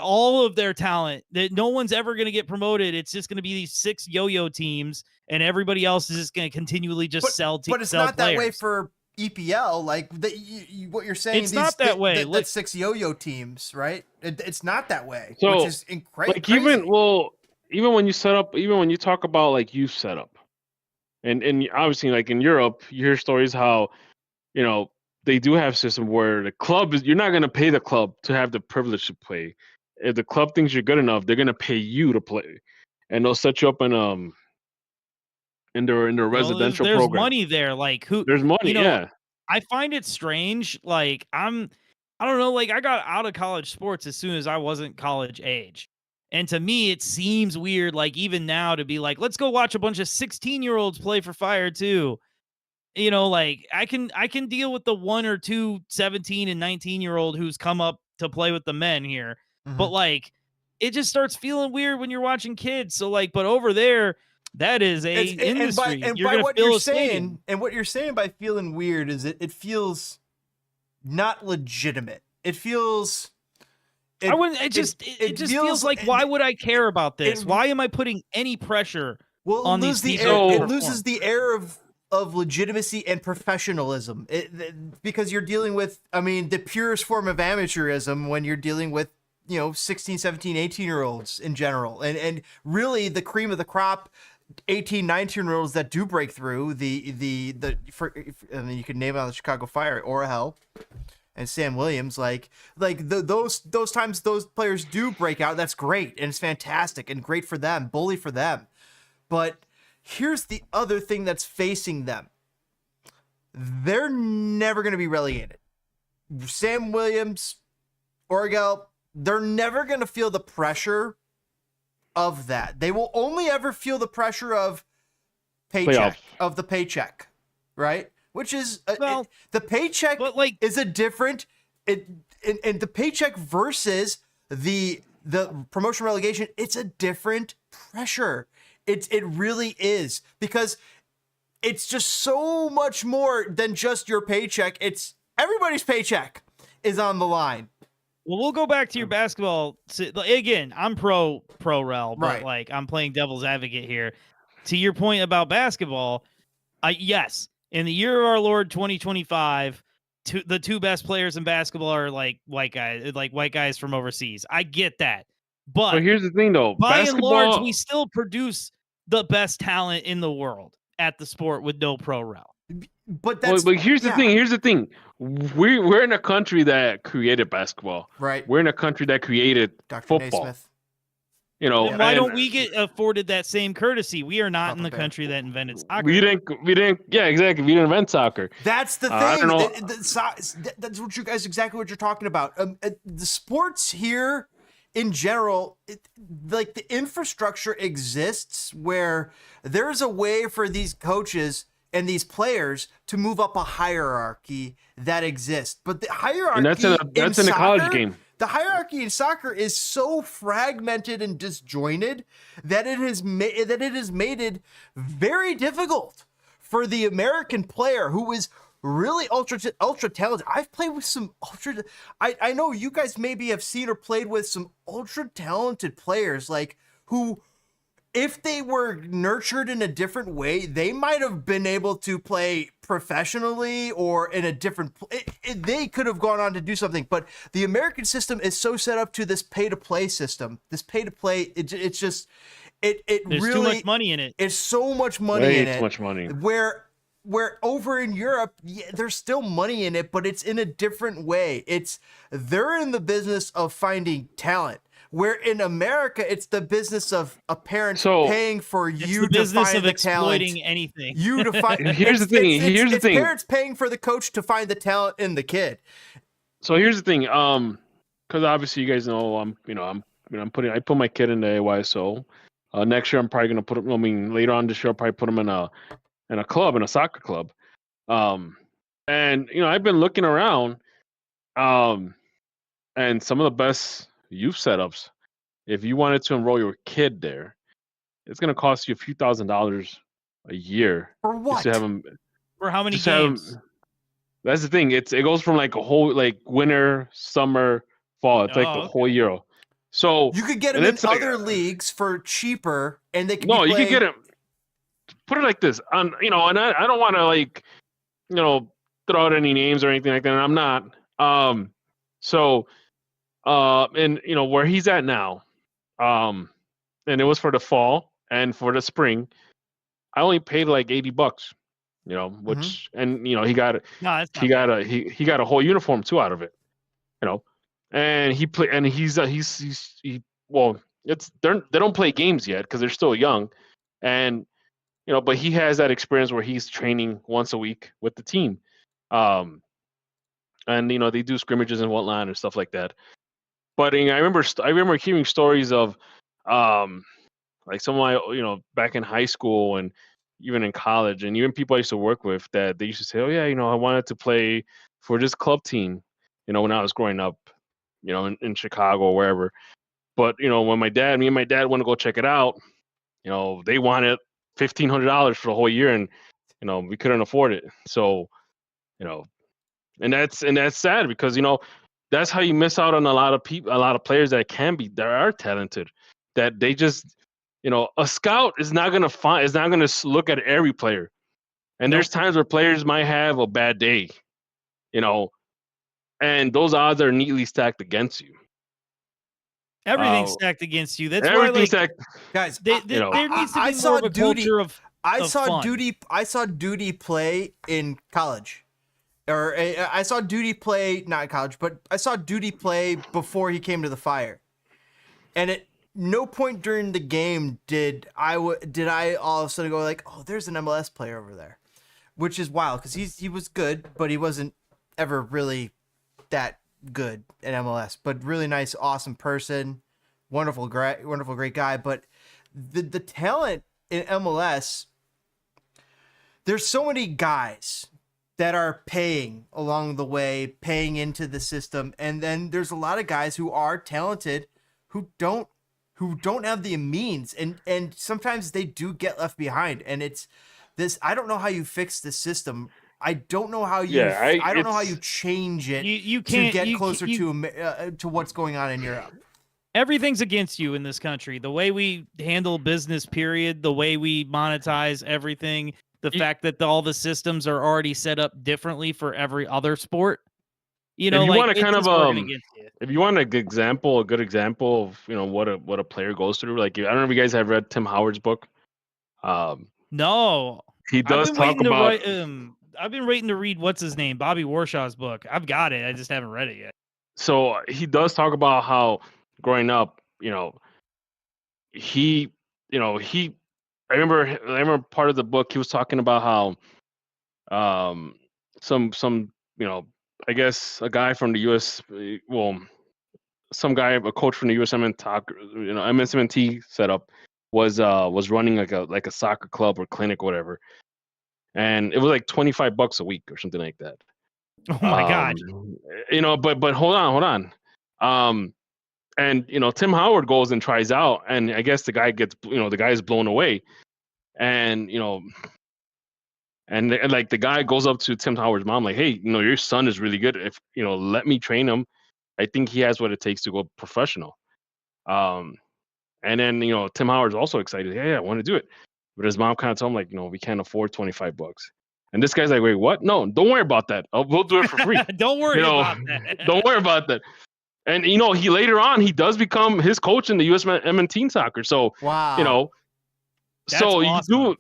all of their talent, that no one's ever going to get promoted. It's just going to be these 6 yo-yo teams, and everybody else is just going to continually sell teams. But it's not that way for EPL. Like what you're saying, it's not that way. That's 6 yo-yo teams, right? It's not that way, so, which is incredible. Like even when you talk about like youth setup. And obviously, like in Europe, you hear stories how, they do have a system where the club you're not going to pay the club to have the privilege to play. If the club thinks you're good enough, they're going to pay you to play, and they'll set you up in their residential there's program. Money there, like there's money. Yeah, I find it strange. Like I don't know. Like I got out of college sports as soon as I wasn't college age. And to me, it seems weird, like even now, to be like, let's go watch a bunch of 16-year-olds play for Fire too. Like I can deal with the 1 or 2 17 and 19-year-old who's come up to play with the men here. Mm-hmm. But like, it just starts feeling weird when you're watching kids. So like, but over there, that is industry. And by what you're saying, and what you're saying by feeling weird is it feels not legitimate. It feels. It just feels like, why would I care about this? Why am I putting any pressure on these people? It loses the air of legitimacy and professionalism, because you're dealing with, the purest form of amateurism when you're dealing with, 16, 17, 18-year-olds in general. And really the cream of the crop, 18, 19-year-olds that do break through, you can name it on the Chicago Fire or Hell. and Sam Williams, those times those players do break out, that's great, and it's fantastic and great for them, bully for them. But here's the other thing that's facing them. They're never going to be relegated. Sam Williams, Orgel, they're never going to feel the pressure of that. They will only ever feel the pressure of the paycheck, right? Which is the paycheck is a different and the paycheck versus the promotion relegation. It's a different pressure. It really is, because it's just so much more than just your paycheck. It's everybody's paycheck is on the line. Well, we'll go back to your basketball. Again, I'm pro rel, but right. I'm playing devil's advocate here. To your point about basketball, yes, in the year of our Lord 2025, the two best players in basketball are white guys from overseas. I get that. But here's the thing, though. By and large, we still produce the best talent in the world at the sport with no pro rel. But here's the thing. Here's the thing. We're in a country that created basketball. Right. We're in a country that created Dr. football. Naismith. Why don't we get afforded that same courtesy? We are not in the country that invented soccer. We didn't. Yeah, exactly. We didn't invent soccer. That's the thing. I don't know. That's what you guys exactly what you're talking about. The sports here, in general, the infrastructure exists where there's a way for these coaches and these players to move up a hierarchy that exists. But the hierarchy that's in a college game. The hierarchy in soccer is so fragmented and disjointed that it has made it very difficult for the American player who is really ultra talented. I've played with some I know you guys maybe have seen or played with some ultra talented players who, if they were nurtured in a different way, they might have been able to play professionally or in a different. They could have gone on to do something, but the American system is so set up to this pay-to-play system. This pay-to-play, it's just there's really too much money in it. It's so much money in it. Way too much money. Where over in Europe, there's still money in it, but it's in a different way. They're in the business of finding talent. Where in America, it's the business of a parent paying for you to find the talent. Exploiting anything. You to find. Here's the thing. Here's the thing. Parents paying for the coach to find the talent in the kid. So here's the thing. Because obviously you guys know I put my kid in the AYSO. Next year I'm probably gonna put him. I mean, later on this year I'll probably put him in a soccer club. And I've been looking around. And some of the best youth setups, if you wanted to enroll your kid there, it's going to cost you a few $1,000s a year. For what? Just to have them, for how many games? That's the thing. It goes from a whole winter, summer, fall. It's the whole year. So you could get them in other leagues for cheaper, and they can. No, you could get them. Put it like this, and I don't want to throw out any names or anything like that. And I'm not. And where he's at now, and it was for the fall and for the spring, I only paid $80, which and he got a whole uniform too out of it, and he play and they don't play games yet because they're still young, and but he has that experience where he's training once a week with the team, and they do scrimmages and whatnot and stuff like that. But I remember hearing stories of some of my back in high school and even in college, and even people I used to work with, that they used to say, oh yeah, I wanted to play for this club team, when I was growing up, in Chicago or wherever. But when me and my dad went to go check it out, they wanted $1,500 for the whole year, and we couldn't afford it. So and that's sad, because that's how you miss out on a lot of players that are talented, that they just, a scout is not going to look at every player. And there's times where players might have a bad day, and those odds are neatly stacked against you. Everything's stacked against you. That's everything's why, stacked. Guys, there needs to be more of a culture of I saw fun. Duty play in college. or I saw Duty play, not in college, but I saw Duty play before he came to the Fire. And at no point during the game did I all of a sudden go like, oh, there's an MLS player over there, which is wild because he was good, but he wasn't ever really that good at MLS. But really nice, awesome person, wonderful, great guy. But the talent in MLS, there's so many guys that are paying along the way, paying into the system, and then there's a lot of guys who are talented who don't have the means, and sometimes they do get left behind. And it's this, I don't know how you fix the system. I don't know how you I don't know how you change it you can't, to get closer to what's going on in Europe. Everything's against you in this country. The way we handle business, period, the way we monetize everything, the fact that all the systems are already set up differently for every other sport. You know, if you like, want to kind of against you. if you want a good example of what a player goes through, like I don't know if you guys have read Tim Howard's book. No, he does talk about. I've been waiting to read what's his name, Bobby Warshaw's book. I've got it. I just haven't read it yet. So he does talk about how growing up, I remember part of the book he was talking about how some I guess a guy from the US, a coach from the USMN MSMNT setup was running like a soccer club or clinic or whatever. And it was like $25 a week or something like that. Oh my God. But hold on. And Tim Howard goes and tries out, and I guess the guy is blown away. And and like the guy goes up to Tim Howard's mom, like, hey, your son is really good. If let me train him. I think he has what it takes to go professional. And then Tim Howard's also excited. Yeah, I want to do it. But his mom kind of told him, like, we can't afford $25. And this guy's like, wait, what? No, don't worry about that. We'll do it for free. Don't worry about that. Don't worry about that. And he later on he does become his coach in the USMN teen soccer. So wow. That's awesome.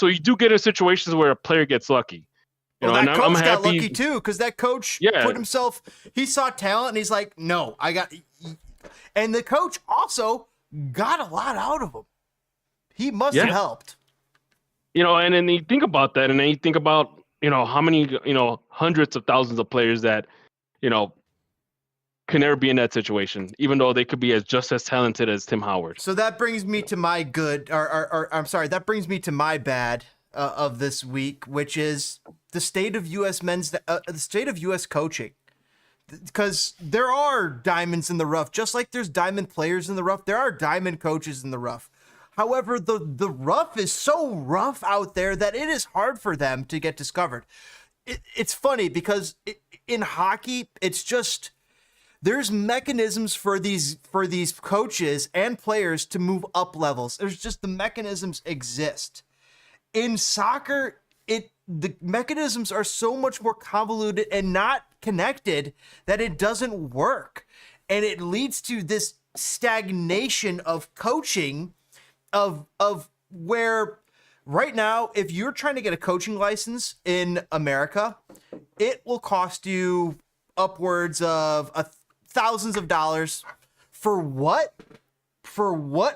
You do get in situations where a player gets lucky. Well, that coach got lucky too, because that coach put himself. He saw talent and he's like, no, and the coach also got a lot out of him. He must have helped. And then you think about that, and then you think about, how many, hundreds of thousands of players that, can never be in that situation, even though they could be just as talented as Tim Howard. So that brings me to my good, that brings me to my bad of this week, which is the state of the state of U.S. coaching. Because there are diamonds in the rough, just like there's diamond players in the rough, there are diamond coaches in the rough. However, the rough is so rough out there that it is hard for them to get discovered. It's funny because in hockey, it's just there's mechanisms for these coaches and players to move up levels. There's just the mechanisms exist. In soccer, the mechanisms are so much more convoluted and not connected that it doesn't work, and it leads to this stagnation of coaching. Of where right now, if you're trying to get a coaching license in America, it will cost you upwards of thousands of dollars. For what?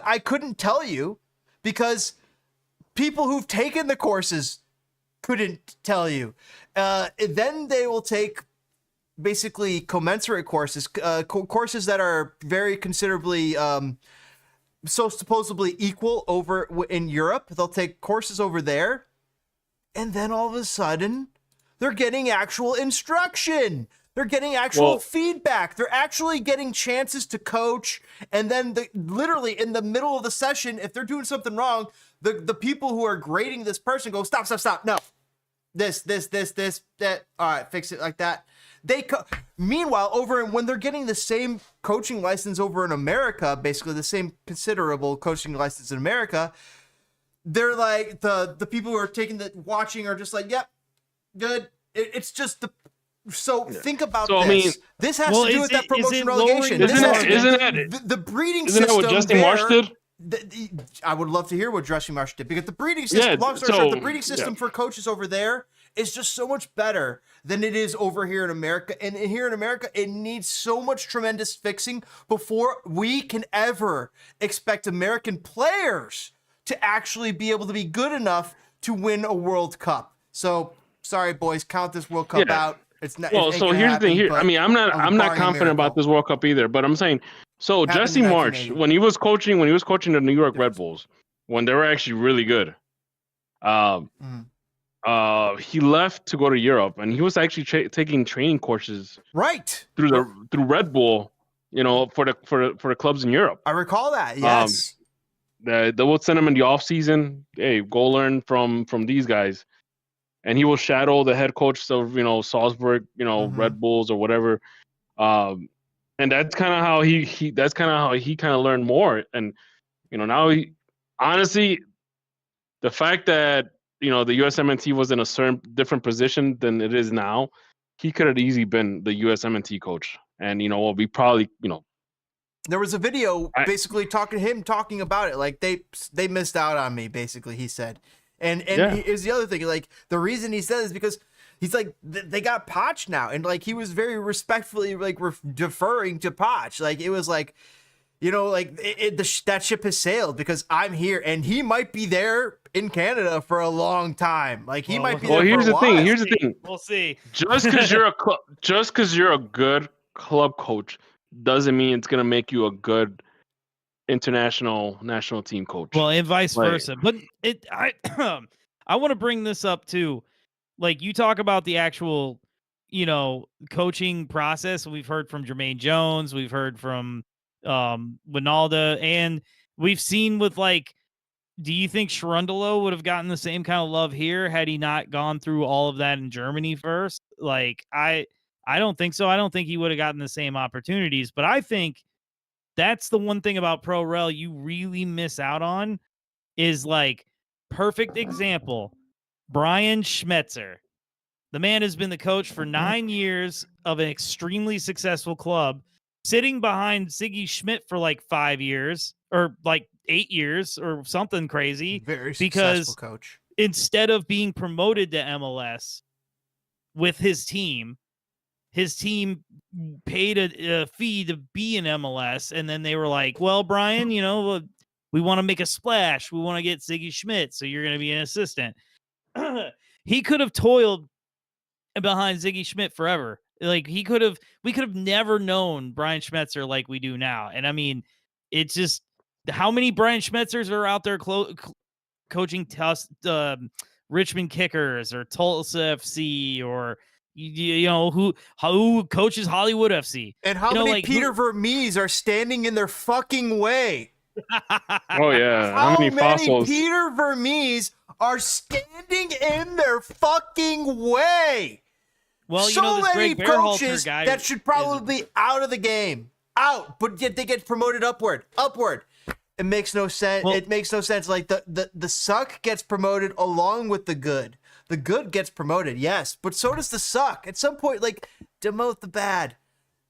I couldn't tell you, because people who've taken the courses couldn't tell you. Then they will take basically commensurate courses, courses that are very considerably so supposedly equal over in Europe. They'll take courses over there, and then all of a sudden they're getting actual instruction. They're getting actual feedback. They're actually getting chances to coach. And then literally in the middle of the session, if they're doing something wrong, the people who are grading this person go, stop. No, this, that. All right, fix it like that. Meanwhile, when they're getting the same coaching license over in America, basically the same considerable coaching license in America, they're like the people who are watching are just like, yep, good. It's just think about this. I mean, this has to do with that promotion relegation. Isn't that the breeding system? Isn't that what Justin Marsch did? I would love to hear what Justin Marsch did, because the breeding system. Long story short, the breeding system for coaches over there is just so much better than it is over here in America. And here in America, it needs so much tremendous fixing before we can ever expect American players to actually be able to be good enough to win a World Cup. So, sorry, boys, count this World Cup out. It's not. Well, so here's the thing. Here, I mean, I'm not confident about this World Cup either. But I'm saying, so Jesse Marsch, when he was coaching the New York Red Bulls, when they were actually really good, he left to go to Europe, and he was actually taking training courses through Red Bull, for the clubs in Europe. I recall that. Yes. They will send him in the off season. Hey, go learn from these guys. And he will shadow the head coach of Salzburg, Red Bulls or whatever, and that's kind of how he kind of learned more. And now honestly, the fact that the USMNT was in a certain different position than it is now, he could have easily been the USMNT coach. And we probably there was a video basically talking about it, like they missed out on me, basically, he said. And here's the other thing, like the reason he said is because he's like they got Poch now, and like he was very respectfully like deferring to Poch, like it was like that ship has sailed because I'm here, and he might be there in Canada for a long time. Like he might be there. Here's for a while. Here's the thing. We'll see. Just because you're a good club coach doesn't mean it's gonna make you a good national team coach. Well, and vice versa. But I want to bring this up too. Like you talk about the actual, coaching process. We've heard from Jermaine Jones, we've heard from Winalda, and we've seen with do you think Shrundalo would have gotten the same kind of love here had he not gone through all of that in Germany first? Like I don't think so. I don't think he would have gotten the same opportunities, but I think that's the one thing about Pro Rel you really miss out on is perfect example. Brian Schmetzer. The man has been the coach for 9 years of an extremely successful club, sitting behind Siggy Schmidt for 5 years or 8 years or something crazy. Very successful coach. Instead of being promoted to MLS with his team paid a fee to be in MLS, and then they were like, well, Brian, we want to make a splash. We want to get Siggy Schmidt, so you're going to be an assistant. He could have toiled behind Siggy Schmidt forever. We could have never known Brian Schmetzer like we do now. And I mean, it's just how many Brian Schmetzers are out there coaching Richmond Kickers or Tulsa FC or who coaches Hollywood FC, and how many Peter Vermes are standing in their fucking way. Oh yeah, how many fossils? Peter Vermes are standing in their fucking way. Well, so many coaches that should probably be out of the game, but yet they get promoted upward. It makes no sense. It makes no sense. Like the suck gets promoted along with the good. The good gets promoted, yes, but so does the suck. At some point, demote the bad,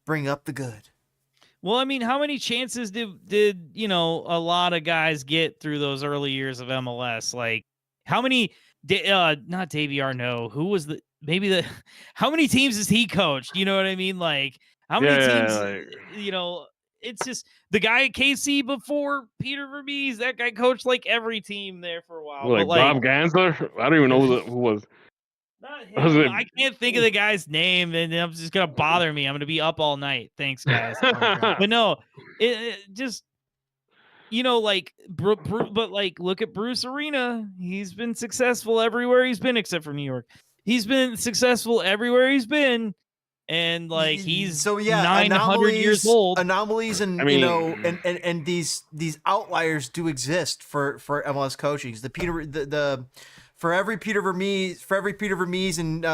bring up the good. Well, I mean, how many chances did a lot of guys get through those early years of MLS? How many? Not Davey Arnaud. Who was how many teams has he coached? You know what I mean? How many teams? It's just the guy at KC before Peter Vermes. That guy coached every team there for a while. Bob Gansler? I don't even know who was. Not him. I can't think of the guy's name, and it's just gonna bother me. I'm gonna be up all night. Thanks, guys. But no, it just but look at Bruce Arena. He's been successful everywhere he's been except for New York. He's been successful everywhere he's been. And he's 900 years old. Anomalies and and these outliers do exist for MLS coaching. For every Peter Vermes and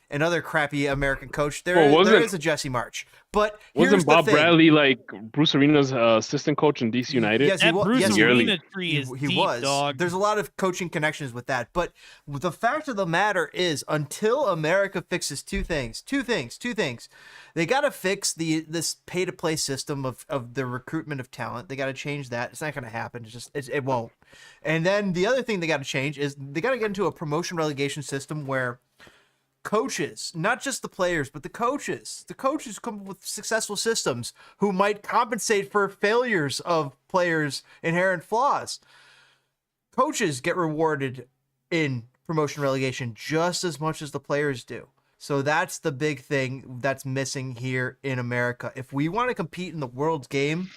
another crappy American coach. There is a Jesse Marsch. But wasn't Bob Bradley like Bruce Arena's assistant coach in DC United? Yes, he was. Bruce Arena tree is he deep, was. dog. There's a lot of coaching connections with that. But the fact of the matter is, until America fixes two things. They got to fix this pay-to-play system of the recruitment of talent. They got to change that. It's not going to happen. It won't. And then the other thing they got to change is they got to get into a promotion relegation system where coaches, not just the players, but the coaches come up with successful systems who might compensate for failures of players' inherent flaws. Coaches get rewarded in promotion relegation just as much as the players do. So that's the big thing that's missing here in America. If we want to compete in the world's game,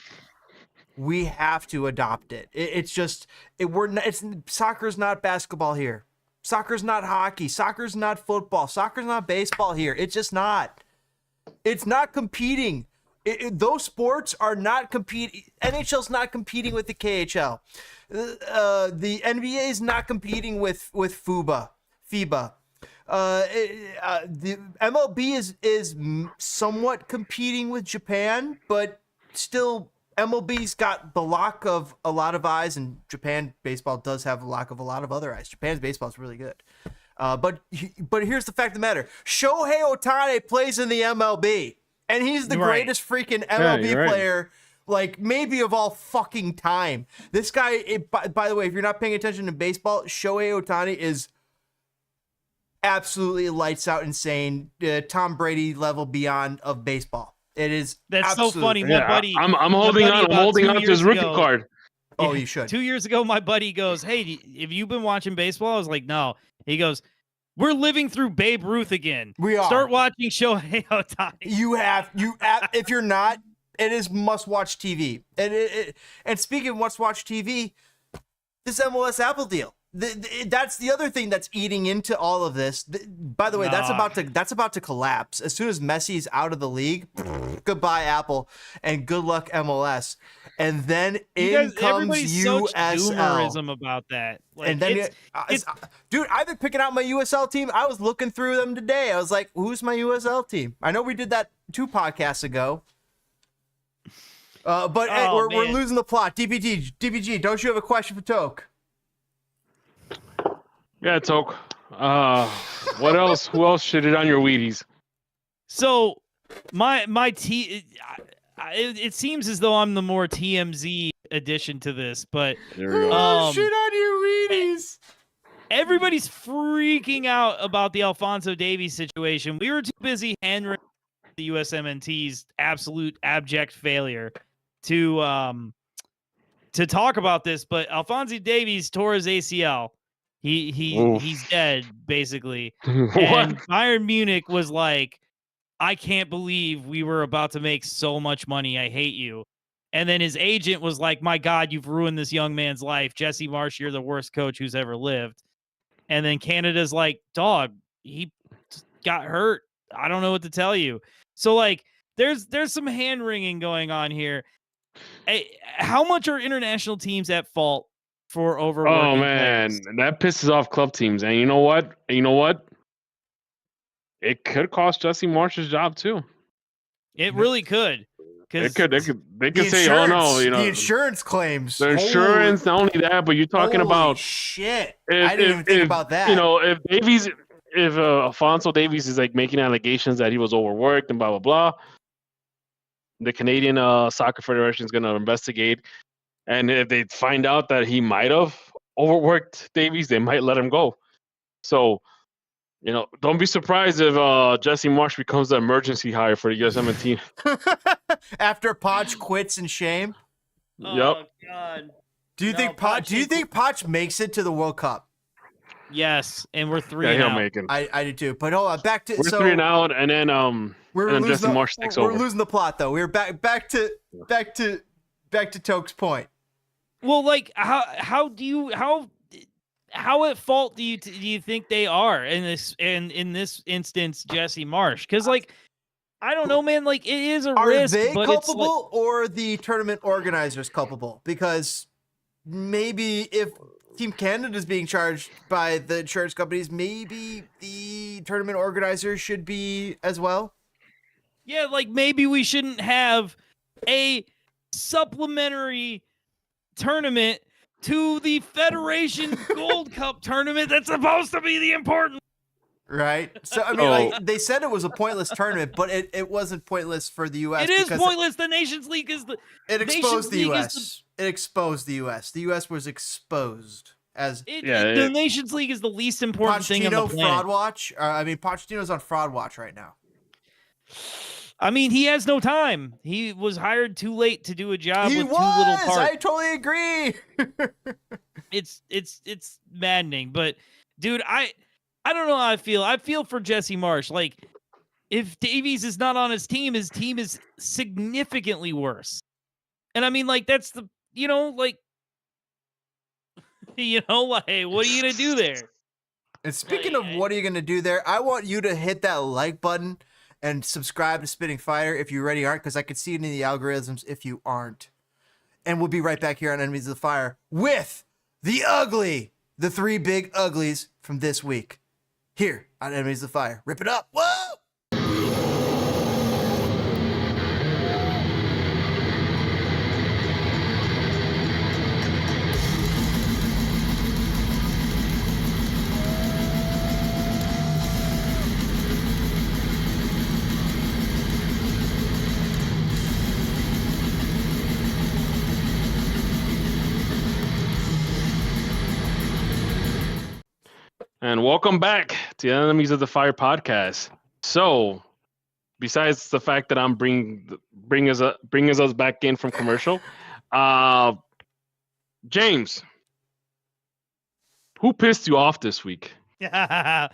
we have to adopt it. Soccer's not basketball here. Soccer's not hockey. Soccer's not football. Soccer's not baseball here. It's just not. It's not competing. Those sports are not competing. NHL's not competing with the KHL. The NBA is not competing with FIBA. The MLB is somewhat competing with Japan, but still MLB's got the lock of a lot of eyes, and Japan baseball does have a lock of a lot of other eyes. Japan's baseball is really good. But here's the fact of the matter. Shohei Ohtani plays in the MLB, and he's the greatest freaking MLB player, like, maybe of all fucking time. This guy, by the way, if you're not paying attention to baseball, Shohei Ohtani is absolutely lights out insane, Tom Brady level beyond of baseball. It is. That's so funny. My buddy, I'm holding on to his rookie card. Oh, you should. 2 years ago, my buddy goes, "Hey, have you been watching baseball?" I was like, "No." He goes, "We're living through Babe Ruth again. We are. Start watching Shohei Ohtani." You have. If you're not, it is must-watch TV. And speaking of must-watch TV, this MLS Apple deal. That's the other thing that's eating into all of this. By the way, that's about to collapse as soon as Messi's out of the league. Goodbye Apple, and good luck MLS. And then in comes USL. So doomerism about that. Like, and then dude, I've been picking out my USL team. I was looking through them today. I was like, "Who's my USL team?" I know we did that 2 podcasts ago. But we're losing the plot. DPG, don't you have a question for Toke? Yeah, Toke. What else? Who else shitted on your Wheaties? So, it seems as though I'm the more TMZ addition to this, but shit on your Wheaties. Everybody's freaking out about the Alphonso Davies situation. We were too busy handling the USMNT's absolute abject failure to talk about this. But Alphonso Davies tore his ACL. He's dead, basically. And Bayern Munich was like, "I can't believe we were about to make so much money. I hate you." And then his agent was like, "My God, you've ruined this young man's life. Jesse Marsch, you're the worst coach who's ever lived." And then Canada's like, "Dog, he got hurt. I don't know what to tell you." So, like, there's some hand-wringing going on here. How much are international teams at fault for overworking? Oh man, that pisses off club teams. And you know what? It could cost Jesse Marsch's job too. It really could. They could say, "Oh no, the insurance claims." The insurance, not only that, but you're talking about shit. I didn't even think about that. You know, if Alphonso Davies is like making allegations that he was overworked and blah blah blah, the Canadian Soccer Federation is going to investigate. And if they find out that he might have overworked Davies, they might let him go. So, you know, don't be surprised if Jesse Marsch becomes the emergency hire for the USMNT. After Poch quits in shame. Yep. Oh God. Do you think Poch makes it to the World Cup? Yes, and we're 3 Yeah, and he'll out. make it. I do too. But hold on, back to We're 3 and out, and then Jesse Marsch takes over. We're losing the plot though. We're back to Toke's point. Well, like how at fault do you think they are in this instance, Jesse Marsch? Because like I don't know, man. Like it is a risk. Are they but culpable or the tournament organizers culpable? Because maybe if Team Canada is being charged by the insurance companies. Maybe the tournament organizers should be as well. Yeah, like maybe we shouldn't have a supplementary tournament to the Federation Gold Cup tournament that's supposed to be the important. Right. So, I mean, like, they said it was a pointless tournament, but it wasn't pointless for the U.S. It is pointless. The Nations League is the. It exposed the U.S. It exposed the U.S. The U.S. was exposed as. The Nations League is the least important thing on the planet. Fraud Watch. Pochettino's on Fraud Watch right now. I mean, he has no time. He was hired too late to do a job with too little parts. I totally agree. It's maddening, but dude, I don't know how I feel. I feel for Jesse Marsch. Like, if Davies is not on his team is significantly worse. And I mean, like, that's the like, what are you gonna do there? And speaking of what are you gonna do there, I want you to hit that like button and subscribe to Spitting Fire if you already aren't, because I could see it in the algorithms if you aren't. And we'll be right back here on Enemies of the Fire with the three big uglies from this week. Here on Enemies of the Fire. Rip it up. Whoa! And welcome back to the Enemies of the Fire podcast. So, besides the fact that I'm bringing us back in from commercial, James, who pissed you off this week? What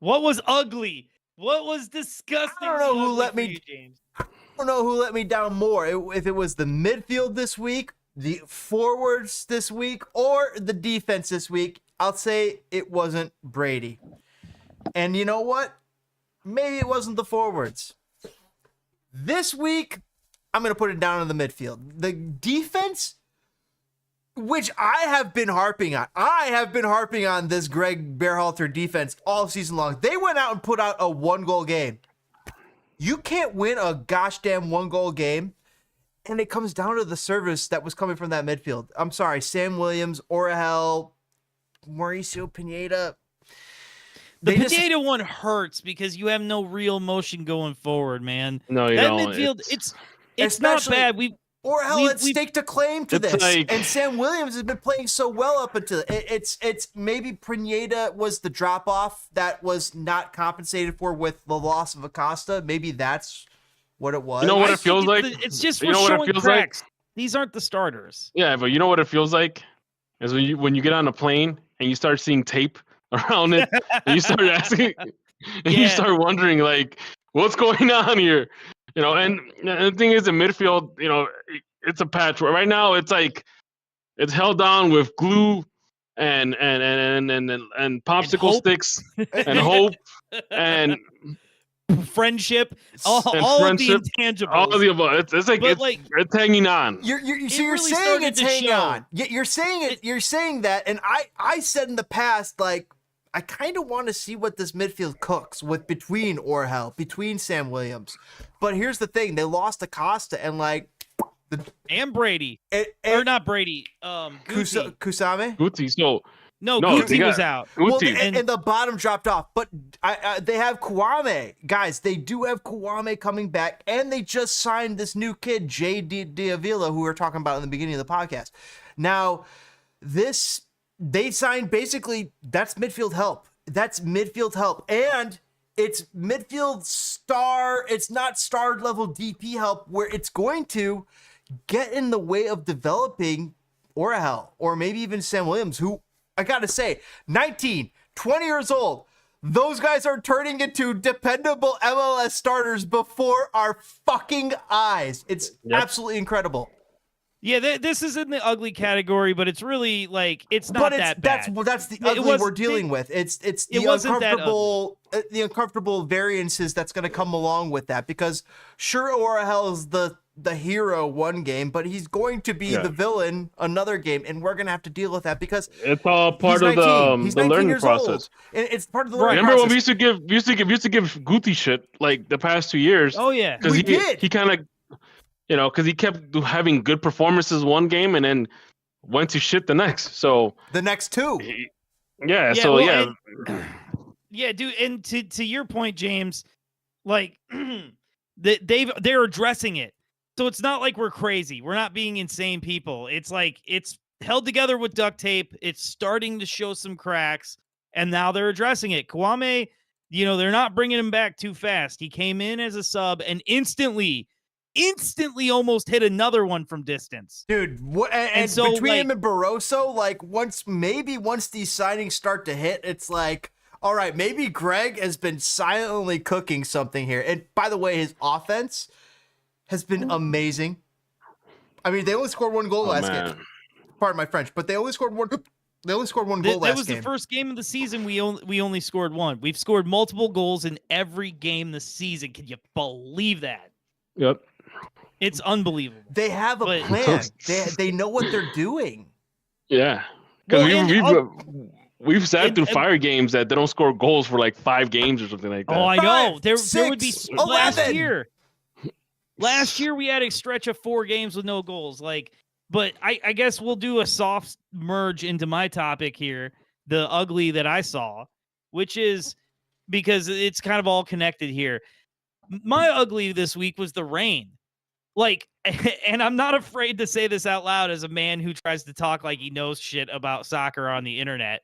was ugly? What was disgusting? I don't know who let me. James? I don't know who let me down more. If it was the midfield this week, the forwards this week, or the defense this week. I'll say it wasn't Brady. And you know what? Maybe it wasn't the forwards. This week, I'm going to put it down in the midfield. The defense, which I have been harping on. I have been harping on this Greg Berhalter defense all season long. They went out and put out a 1-goal game. You can't win a gosh damn 1-goal game. And it comes down to the service that was coming from that midfield. I'm sorry, Sam Williams, Orahel, Mauricio, Pineda. The Pineda one hurts because you have no real motion going forward, man. No, you that don't. Midfield, it's not bad. Orahel had staked a claim to this, and Sam Williams has been playing so well up until it's maybe Pineda was the drop off that was not compensated for with the loss of Acosta. Maybe that's what it was. You know what it feels like? It's just for showing cracks. These aren't the starters. Yeah, but you know what it feels like? Is when you get on a plane and you start seeing tape around it, and you start asking, and you start wondering, like, what's going on here? And the thing is, in midfield, it's a patchwork. Right now, it's like it's held down with glue and popsicle sticks and hope and friendship, all of the intangibles. All of the above. It's it's hanging on. You're saying it's hanging on. You're saying it. You're saying that, and I said in the past, like, I kind of want to see what this midfield cooks with between Orahel, between Sam Williams. But here's the thing: they lost Acosta and and Brady, or not Brady, Kusame. Guti. So. No, Guti was out. Well, and the bottom dropped off. But they have Kwame. Guys, they do have Kwame coming back. And they just signed this new kid, Jay Diavila, who we were talking about in the beginning of the podcast. Now, they signed basically, that's midfield help. That's midfield help. And it's midfield star. It's not star level DP help where it's going to get in the way of developing Orahel or maybe even Sam Williams, who, I gotta say, 19, 20 years old. Those guys are turning into dependable MLS starters before our fucking eyes. It's absolutely incredible. Yeah, this is in the ugly category, but it's really like it's not that bad. That's the ugly we're dealing with. It's the uncomfortable variances that's going to come along with that, because sure, Orahel's the hero one game, but he's going to be the villain another game, and we're going to have to deal with that because it's all part of the learning process. It's part of the learning Remember process. when we used to give Guti shit like the past 2 years? Oh yeah, because he kind of. Because he kept having good performances one game and then went to shit the next. So the next two. Yeah, dude. And to your point, James, like they're addressing it. So it's not like we're crazy. We're not being insane people. It's like it's held together with duct tape. It's starting to show some cracks, and now they're addressing it. Kwame, they're not bringing him back too fast. He came in as a sub and instantly almost hit another one from distance. Dude, and so between him and Barroso, like once these signings start to hit, it's like, all right, maybe Greg has been silently cooking something here. And by the way, his offense has been amazing. I mean, they only scored one goal last game. Pardon my French, but they only scored one goal last game. That was the first game of the season we only scored one. We've scored multiple goals in every game this season. Can you believe that? Yep. It's unbelievable. They have a plan. They know what they're doing. Yeah. Because we've sat through fire games that they don't score goals for like 5 games or something like that. Oh, I know. There would be 11. Last year we had a stretch of 4 games with no goals. But I guess we'll do a soft merge into my topic here, the ugly that I saw, which is because it's kind of all connected here. My ugly this week was the rain. And I'm not afraid to say this out loud as a man who tries to talk like he knows shit about soccer on the internet.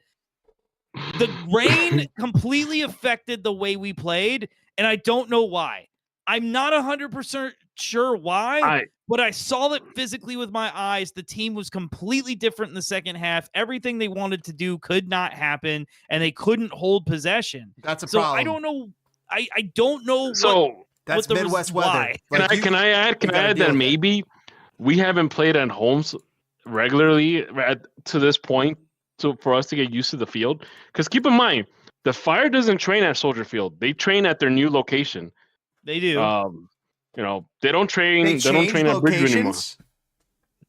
The rain completely affected the way we played, and I don't know why. I'm not 100% sure why, but I saw it physically with my eyes. The team was completely different in the second half. Everything they wanted to do could not happen, and they couldn't hold possession. That's a problem. I don't know. I don't know that's Midwest weather. Can I add that maybe we haven't played at homes regularly to this point for us to get used to the field? Because keep in mind, the Fire doesn't train at Soldier Field. They train at their new location. They do. They don't train. They don't train at Bridgeview anymore.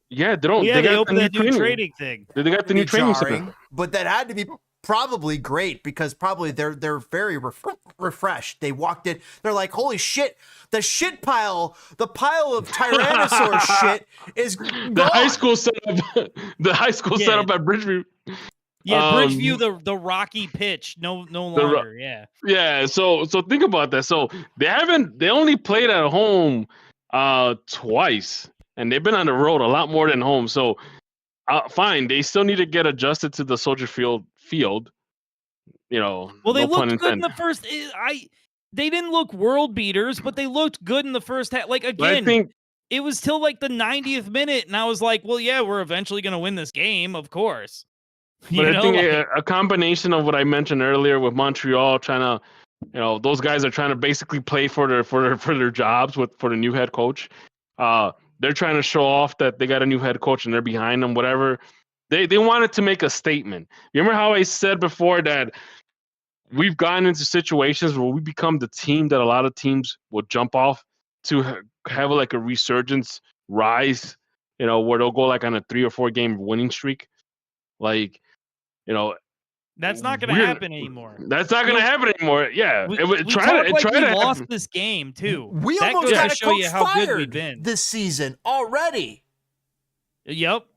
Yeah, they don't. Yeah, they opened that new training thing. They got the new training center. But that had to be probably great because probably they're very refreshed. They walked in, they're like, holy shit, the pile of Tyrannosaur shit is gone. The high school setup setup at Bridgeview. Yeah, Bridgeview, the rocky pitch, no longer. Yeah. So think about that. So they only played at home twice, and they've been on the road a lot more than home. So fine, they still need to get adjusted to the Soldier Field. Well, they looked good in the first. They didn't look world beaters, but they looked good in the first half. It was till like the 90th minute, and I was like, well, yeah, we're eventually going to win this game, of course. But I think a combination of what I mentioned earlier with Montreal trying to, those guys are trying to basically play for their jobs for the new head coach. They're trying to show off that they got a new head coach and they're behind them, whatever. They wanted to make a statement. Remember how I said before that we've gotten into situations where we become the team that a lot of teams will jump off to have like a resurgence rise, where they'll go like on a 3 or 4 game winning streak. That's not going to happen anymore. That's not going to happen anymore. Yeah. We lost this game too. We almost got a coach fired this season already. Yep.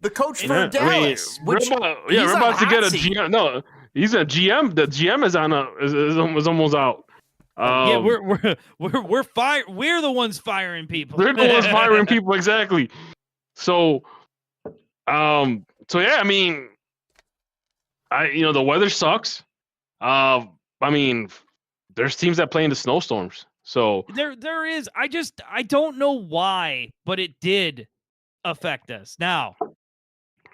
The coach for Dallas. We're about to get a GM. No, he's a GM. The GM is almost out. We're fired. We're the ones firing people. We're the ones firing people, exactly. So yeah, I mean, the weather sucks. I mean, there's teams that play in the snowstorms. So there is. I don't know why, but it did affect us. Now,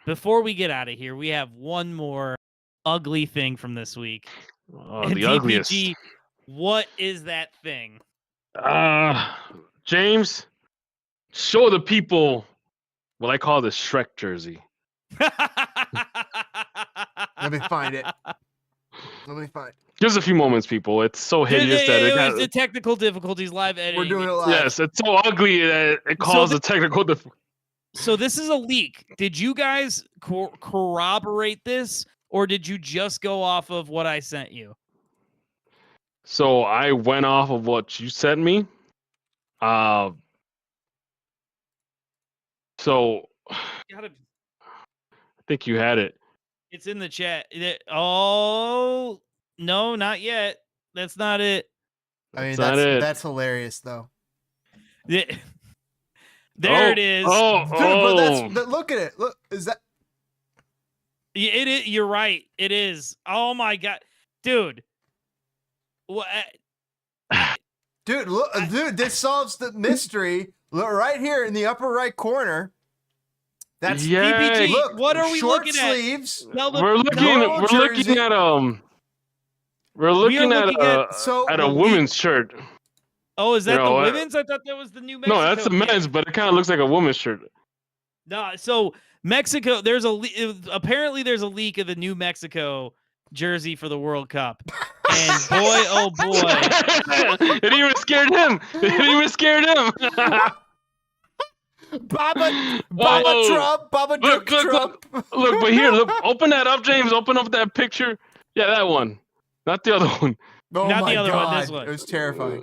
before we get out of here, we have one more ugly thing from this week. The ugliest. What is that thing? James, show the people what I call the Shrek jersey. Let me find it. Just a few moments, people. It's so hideous that it was the technical difficulties live editing. We're doing it live. Yes, it's so ugly that it caused a technical difficulty. So this is a leak. Did you guys corroborate this, or did you just go off of what I sent you? So I went off of what you sent me. So I think you had it. It's in the chat. Oh, no, not yet. That's not it. I mean, that's hilarious, though. There it is. Dude, but look at it. Look, is that? Yeah, it is. You're right. It is. Oh my god, dude. What? Dude, look, dude, this solves the mystery. Look right here in the upper right corner. That's PPG. Look, what are we short looking sleeves. at? We're looking at a women's shirt. Oh, is that the women's? I thought that was the new Mexico. No, that's the men's, but it kind of looks like a woman's shirt. No, so Mexico, apparently there's a leak of the new Mexico jersey for the World Cup. And boy, oh boy. It even scared him. Baba Trump. Look, but here, look, open that up, James. Open up that picture. Yeah, that one. Not the other one. Oh Not my the other God. one, this one. It was terrifying.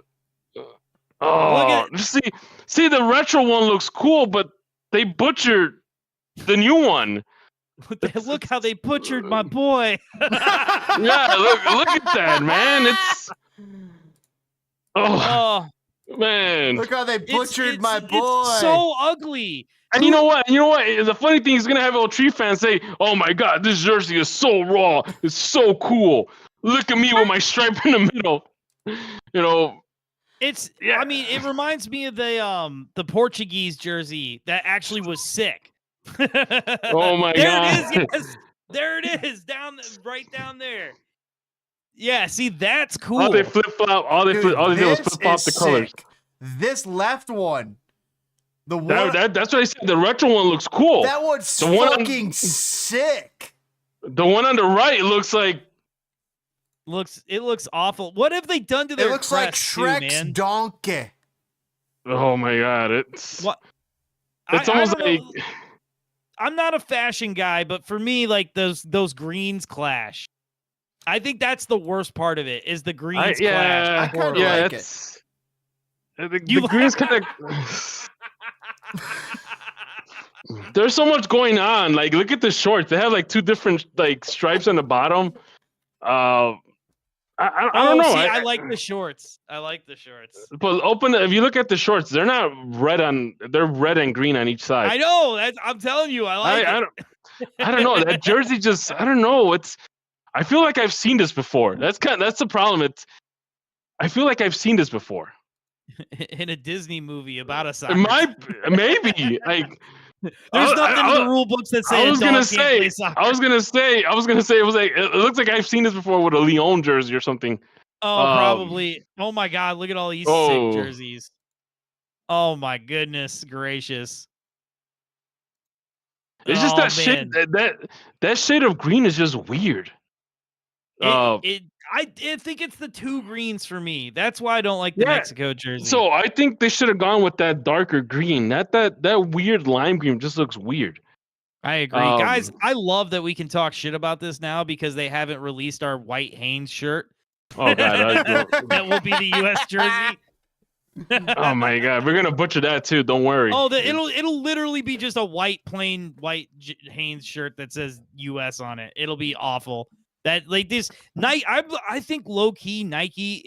Oh, see, the retro one looks cool, but they butchered the new one. Look how they butchered my boy. Yeah, look at that, man. It's man. Look how they butchered my boy. It's so ugly. And you know what? The funny thing is gonna have all Tree fans say, "Oh my God, this jersey is so raw. It's so cool. Look at me with my stripe in the middle." You know. I mean, it reminds me of the Portuguese jersey that actually was sick. Oh my God. There it is. Yes. There it is. Right down there. Yeah, see, that's cool. All they flip-flop. All they did was flip-flop the colors. This left one. That's what I said. The retro one looks cool. That one's fucking sick. The one on the right looks like it looks awful. What have they done to their It looks like Shrek's donkey. Oh my God. It's almost like I'm not a fashion guy, but for me, like those greens clash. I think that's the worst part of it is the greens clash. I kind of like it. The greens kind of. There's so much going on. Like, look at the shorts. They have like two different like stripes on the bottom. I don't know. See, I like the shorts. But if you look at the shorts, they're not they're red and green on each side. I know. I'm telling you, I like it. I don't know. That jersey I don't know. I feel like I've seen this before. That's the problem. I feel like I've seen this before. In a Disney movie about a soccer. Maybe. Like there's nothing in the rule books that say I was gonna say it was like it looks like I've seen this before with a Lyon jersey or something. Oh, probably. Oh my God, look at all these sick jerseys. Oh my goodness gracious. It's just that shit that shade of green is just weird. I think it's the two greens for me. That's why I don't like the Mexico jersey. So I think they should have gone with that darker green. That weird lime green just looks weird. I agree. Guys, I love that we can talk shit about this now because they haven't released our white Hanes shirt. Oh God. That will be the US jersey. Oh my God. We're gonna butcher that too. Don't worry. Oh, it'll literally be just a plain white Hanes shirt that says US on it. It'll be awful. That like this Nike, I think low key Nike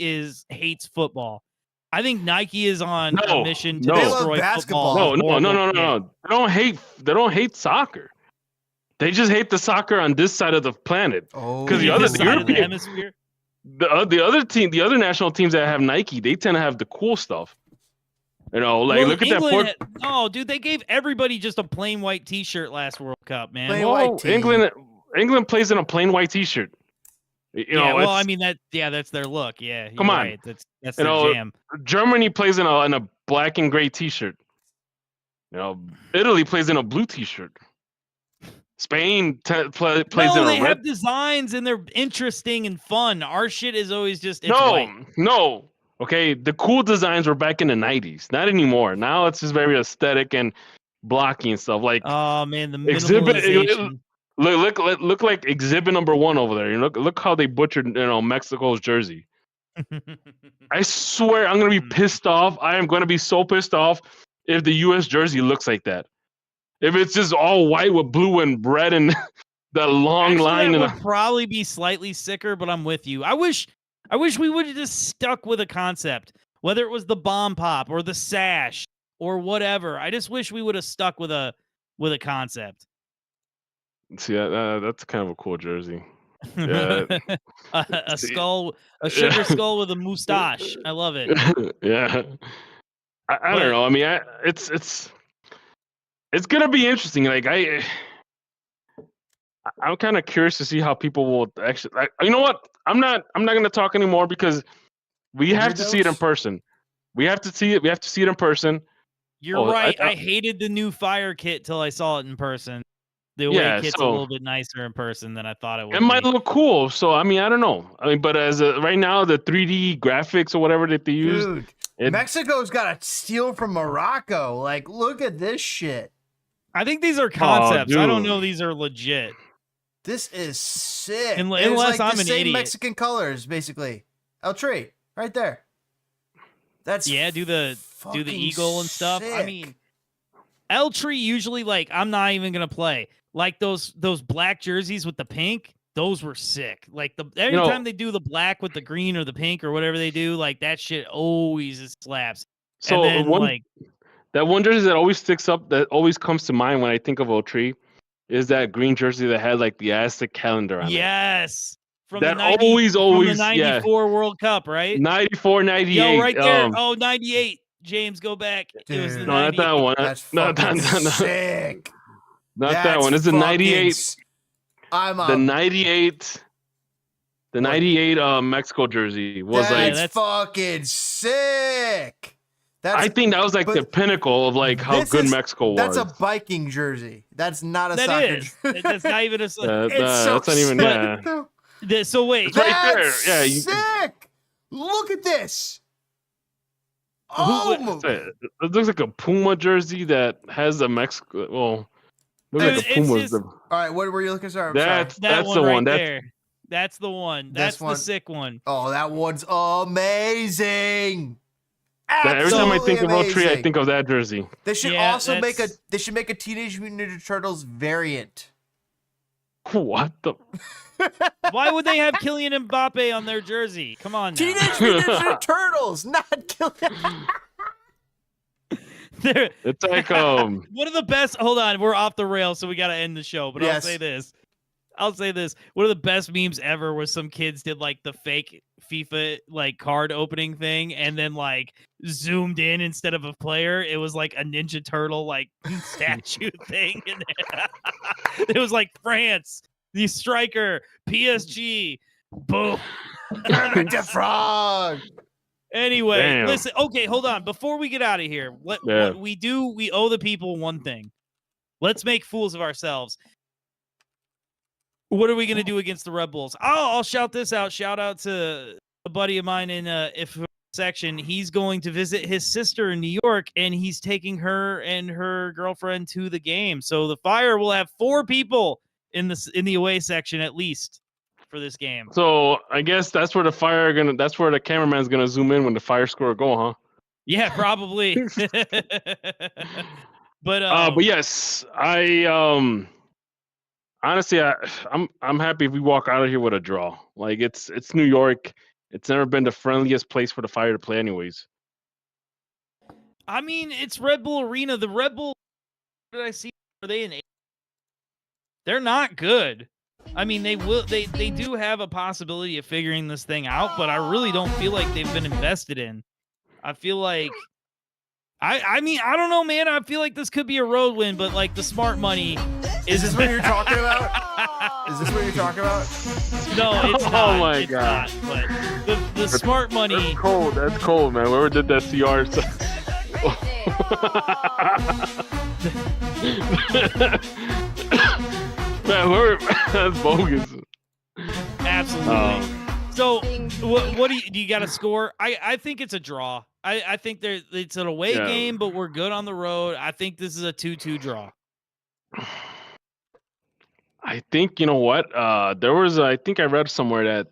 hates football. I think Nike is on a mission to destroy football. No. They don't hate soccer. They just hate the soccer on this side of the planet. Oh, because the European hemisphere. The other national teams that have Nike, they tend to have the cool stuff. You know, like look England at that. Oh, dude, they gave everybody just a plain white T-shirt last World Cup, man. Plain white tee. England plays in a plain white T-shirt. Well, I mean that's their look. Yeah, come on, right. That's their jam. Germany plays in a black and gray T-shirt. Italy plays in a blue T-shirt. Spain plays in No, a they red. have designs and they're interesting and fun. Our shit is always just white. No. Okay, the cool designs were back in the 90s. Not anymore. Now it's just very aesthetic and blocky and stuff. Like, oh man, the exhibit. minimalization. Look like exhibit number 1 over there. Look how they butchered Mexico's jersey. I swear I'm gonna be pissed off. I am gonna be so pissed off if the U.S. jersey looks like that. If it's just all white with blue and red and that long line, that would probably be slightly sicker. But I'm with you. I wish we would have just stuck with a concept, whether it was the bomb pop or the sash or whatever. I just wish we would have stuck with a concept. See, that's kind of a cool jersey. Yeah. a skull, a sugar skull with a mustache. I love it. Yeah. I don't know. I mean, it's gonna be interesting. Like I'm kind of curious to see how people will actually. You know what? I'm not gonna talk anymore because we have to see it in person. We have to see it. We have to see it in person. You're right. I hated the new fire kit till I saw it in person. The away kit's a little bit nicer in person than I thought it would. It might look cool. So I mean, I don't know. I mean, but as right now, the 3D graphics or whatever that they use. Dude, Mexico's got to steal from Morocco. Like, look at this shit. I think these are concepts. I don't know these are legit. This is sick. Unless I'm an same idiot. Mexican colors, basically. El Tri, right there. That's do the eagle and stuff. Sick. I mean, El Tri usually I'm not even gonna play those black jerseys with the pink. Those were sick. Like every time they do the black with the green or the pink or whatever they do, that shit always slaps. So and then, that one jersey that always sticks up, that always comes to mind when I think of El Tri, is that green jersey that had the Aztec calendar on it. Yes. From the 94 World Cup, right? 94, 98. Yo, right there. 98. James, go back. Dude, it was the not that one. That's not sick. Not that one. It's the 98. The 98. The 98 Mexico jersey was that's fucking sick. I think that was the pinnacle of how good Mexico was. That's a biking jersey. That's not a soccer jersey. That's not even a soccer jersey. That's not even So wait. It's right there. Yeah, sick. Look at this. It looks like a Puma jersey that has a Mexico. Well, looks like a Puma. All right, what were you looking for? That's the one. Right there. That's the one. That's the sick one. Oh, that one's amazing. Every time I think of El Tri, I think of that jersey. They should also make a. They should make a Teenage Mutant Ninja Turtles variant. What the? Why would they have Kylian Mbappe on their jersey? Come on now. Teenage Mutant Ninja Turtles, not Kylian. It's one of the best. Hold on, we're off the rails, so we got to end the show. But I'll say this. One of the best memes ever was some kids did the fake FIFA card opening thing, and then zoomed in instead of a player. It was a Ninja Turtle statue thing, and it was France. The striker, PSG, boom. Kermit the Frog. Anyway, listen. Okay, hold on. Before we get out of here, what we owe the people one thing. Let's make fools of ourselves. What are we going to do against the Red Bulls? I'll shout this out. Shout out to a buddy of mine in if section. He's going to visit his sister in New York, and he's taking her and her girlfriend to the game. So the Fire will have 4 people in the away section at least for this game. So I guess that's where that's where the cameraman's gonna zoom in when the Fire score a goal, huh? Yeah, probably. But yes, I honestly I'm happy if we walk out of here with a draw. It's New York. It's never been the friendliest place for the Fire to play anyways. I mean, it's Red Bull Arena. The Red Bull, what did I see? Are they in 8? They're not good. I mean, they do have a possibility of figuring this thing out, but I really don't feel like they've been invested in. I feel like I mean, I don't know, man. I feel like this could be a road win, but the smart money is this what you're talking about? Is this what you're talking about? No, it's not. Oh my god. Not, but the smart money. That's cold, man. Whoever did that CR Man, that's bogus. Absolutely. So, what do you got a score? I think it's a draw. I think it's an away game, but we're good on the road. I think this is a 2-2 draw. I think, you know what? I think I read somewhere that,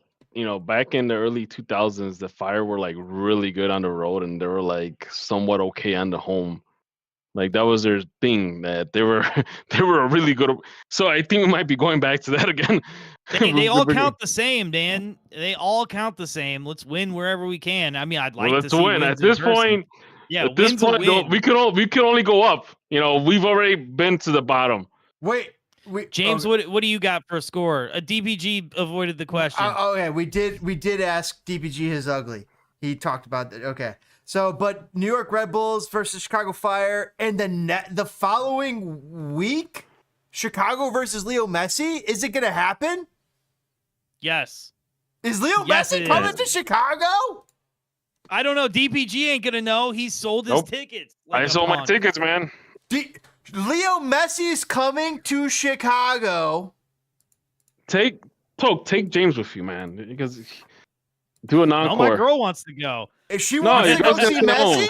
back in the early 2000s, the Fire were like really good on the road and they were like somewhat okay on the home. Like that was their thing, that they were a really good. So I think we might be going back to that again. They all count the same, Dan. They all count the same. Let's win wherever we can. I mean, I'd like to see win. At this point, we can only go up. We've already been to the bottom. Wait. James, what do you got for a score? A DPG avoided the question. Okay, we did ask DPG his ugly. He talked about that. Okay, so but New York Red Bulls versus Chicago Fire, and the following week, Chicago versus Leo Messi. Is it gonna happen? Yes. Is Leo Messi coming to Chicago? I don't know. DPG ain't gonna know. He sold his tickets. I sold my tickets, man. Leo Messi's coming to Chicago. Take James with you, man, because do an encore. No, my girl wants to go. If she wants to go see Messi,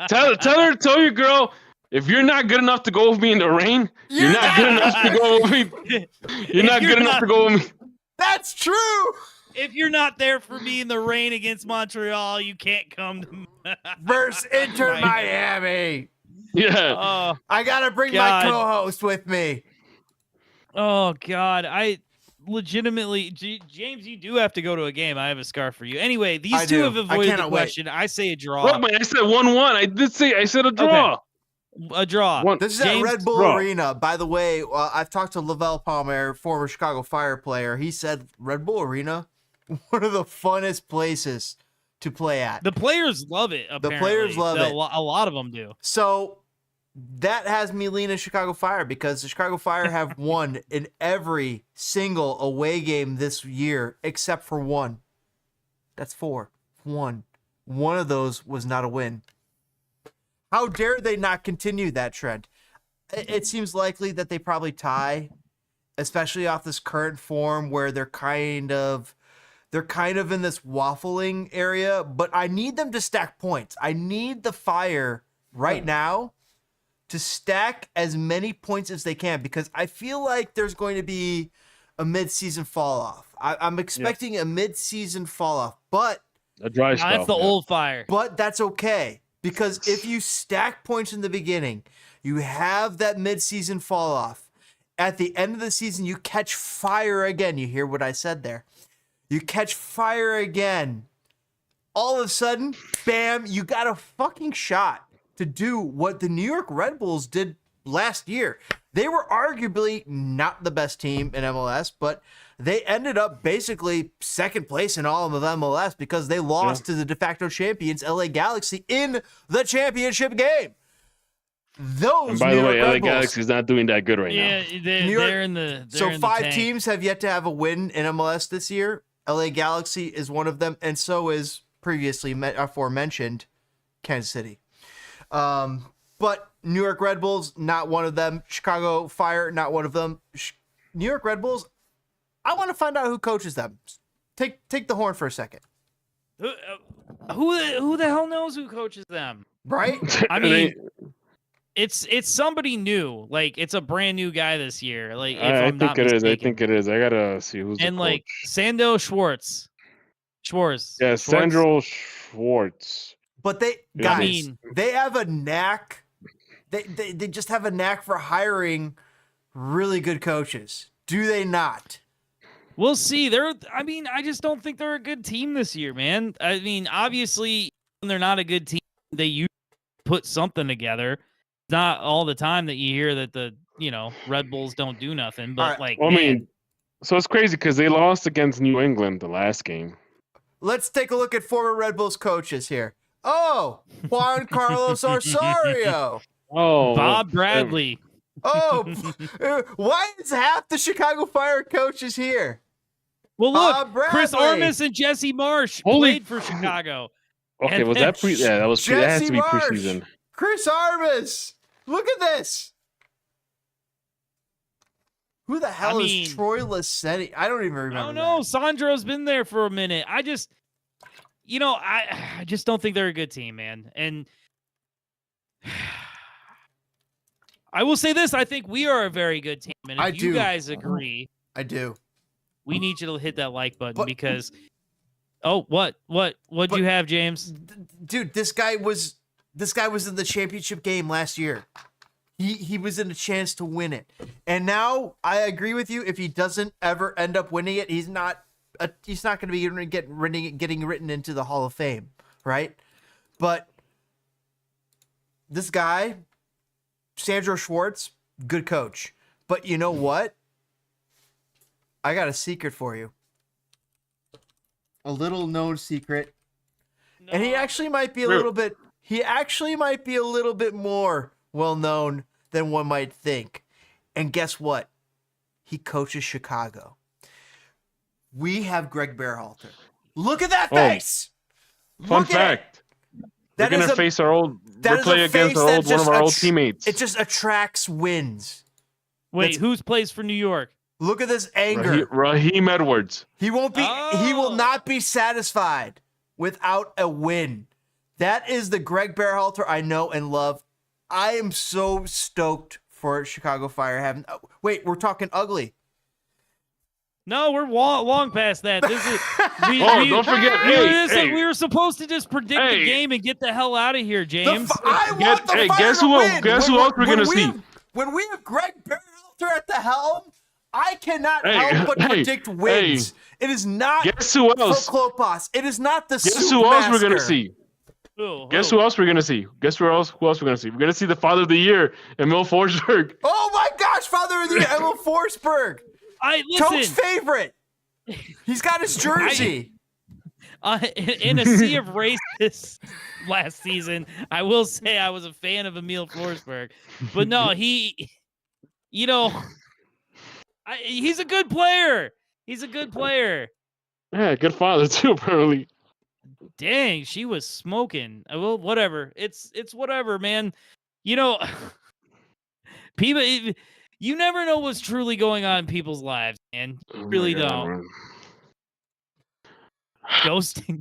tell your girl, if you're not good enough to go with me in the rain, you're not good enough to go with me. You're not good enough to go with me. That's true. If you're not there for me in the rain against Montreal, you can't come to versus Inter Miami. Yeah. I gotta bring my co-host with me. Oh God, I legitimately, James, you do have to go to a game. I have a scarf for you. Anyway, these two have avoided the question. I say a draw. Look, man, I said 1-1. I said a draw. Okay. A draw. This is at Red Bull Arena. By the way, I've talked to Lavelle Palmer, former Chicago Fire player. He said Red Bull Arena, one of the funnest places to play at. The players love it. Apparently. The players love it. A lot of them do. So that has me leaning Chicago Fire because the Chicago Fire have won in every single away game this year except for one. That's 4. One of those was not a win. How dare they not continue that trend? It seems likely that they probably tie, especially off this current form where they're kind of in this waffling area, but I need them to stack points. I need the Fire right now to stack as many points as they can because I feel like there's going to be a mid-season fall-off. I'm expecting a mid-season fall-off, but a dry spell. That's the old Fire. But that's okay because if you stack points in the beginning, you have that mid-season fall-off. At the end of the season, you catch fire again. You hear what I said there? You catch fire again. All of a sudden, bam, you got a fucking shot to do what the New York Red Bulls did last year. They were arguably not the best team in MLS, but they ended up basically second place in all of MLS because they lost to the de facto champions, LA Galaxy, in the championship game. And by the way, LA Galaxy is not doing that good right now. Yeah, they're in the So in the 5 tank. teams have yet to have a win in MLS this year. LA Galaxy is one of them, and so is previously aforementioned Kansas City. But New York Red Bulls, not one of them. Chicago Fire, not one of them. New York Red Bulls, I want to find out who coaches them. Take the horn for a second. Who the hell knows who coaches them? Right? I mean, it's somebody new. Like it's a brand new guy this year. Like I think it is. I gotta see who's and the like coach. Sandro Schwartz. Yeah, Sandro Schwartz. But they have a knack. They just have a knack for hiring really good coaches. Do they not? We'll see. I just don't think they're a good team this year, man. I mean, obviously, when they're not a good team, they usually put something together. It's not all the time that you hear that the Red Bulls don't do nothing. But so it's crazy because they lost against New England the last game. Let's take a look at former Red Bulls coaches here. Oh, Juan Carlos Osorio. Oh, Bob Bradley. Oh, why is half the Chicago Fire coaches here? Well, look, Bradley. Chris Armas and Jesse Marsch played for Chicago. Okay, was that pre? Yeah, that was pre. That has to be preseason. Chris Armas. Look at this. Who the hell is Troy Lissetti? I don't even remember. I don't know. Sandro's been there for a minute. I just don't think they're a good team, man. And I will say this: I think we are a very good team. And if you guys agree, I do. We need you to hit that like button because. Oh, what'd you have, James? Dude, this guy was in the championship game last year. He was in a chance to win it. And now I agree with you. If he doesn't ever end up winning it, he's not going to be getting written into the Hall of Fame, right? But this guy, Sandro Schwartz, good coach. But you know what? I got a secret for you. A little known secret. No. And he actually might be a little bit more well known than one might think. And guess what? He coaches Chicago. We have Greg Berhalter. Look at that face. Fun fact. We're going to face our old play against one of our old teammates. It just attracts wins. Wait, who plays for New York? Look at this anger. Raheem Edwards. He won't be he will not be satisfied without a win. That is the Greg Berhalter I know and love. I am so stoked for Chicago Fire having wait, we're talking ugly. No, we're long past that. This is don't forget. We were supposed to just predict the game and get the hell out of here, James. Guess who else we're gonna see? When we have Greg Berhalter at the helm, I cannot help but predict wins. It is not guess who else? Klopas. It is not the Guess who else we're gonna see? Guess who else we're gonna see? Guess who else we're gonna see? We're gonna see the Father of the Year, Emil Forsberg. Oh my gosh, Father of the Year, Emil Forsberg. Coach's favorite. He's got his jersey. In a sea of racists last season, I will say I was a fan of Emil Forsberg, but no, he's a good player. He's a good player. Yeah, good father too, apparently. Dang, she was smoking. Well, whatever. It's whatever, man. People, you never know what's truly going on in people's lives, man. You really don't. Ghosting.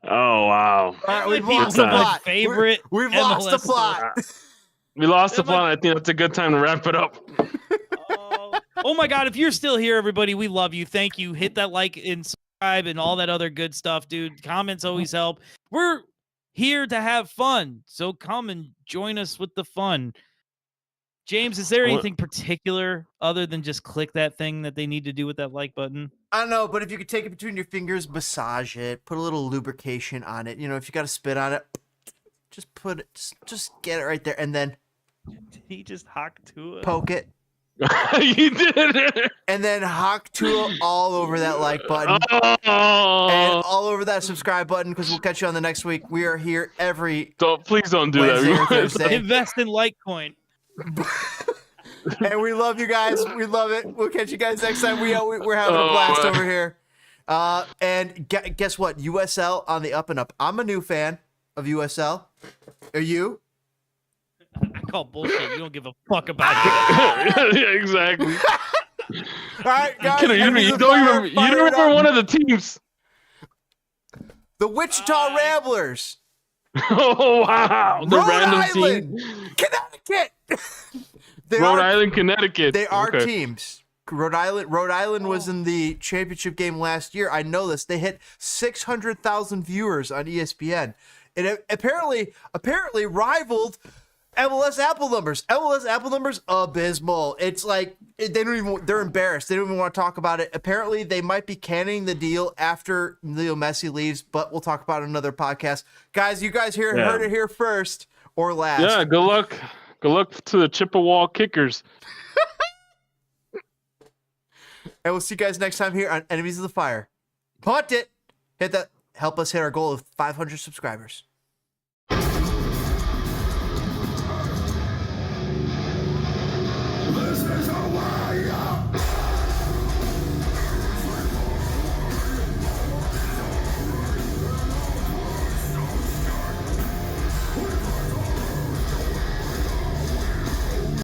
Oh wow! All right, we've lost the plot. We've lost the plot. We lost the plot. I think that's a good time to wrap it up. Oh my God! If you're still here, everybody, we love you. Thank you. Hit that like and subscribe and all that other good stuff, dude. Comments always help. We're here to have fun, so come and join us with the fun. James, is there anything particular other than just click that thing that they need to do with that like button? I don't know, but if you could take it between your fingers, massage it, put a little lubrication on it. If you got to spit on it, just put it, just get it right there, and then he just hock to it. Poke it. You did. And then hock to all over that like button and all over that subscribe button because we'll catch you on the next week. We are here please don't do Wednesday that. Or Thursday. Invest in Litecoin. And we love you guys. We love it. We'll catch you guys next time. We're having a blast over here. And guess what? USL on the up and up. I'm a new fan of USL. Are you? I call bullshit. You don't give a fuck about it. Yeah, exactly. All right, guys. You don't remember one of the teams. The Wichita Ramblers. Oh wow! The Rhode random Island, team. Connecticut. Rhode Island, Connecticut. They are teams. Rhode Island was in the championship game last year. I know this. They hit 600,000 viewers on ESPN. It apparently rivaled MLS Apple numbers. MLS Apple numbers abysmal. It's like they're embarrassed. They don't even want to talk about it. Apparently they might be canning the deal after Leo Messi leaves, but we'll talk about it in another podcast. Guys, you guys heard it here first or last. Yeah, good luck. Good luck to the Chippewa Kickers. And we'll see you guys next time here on Enemies of the Fire. Punt it. Hit that. Help us hit our goal of 500 subscribers.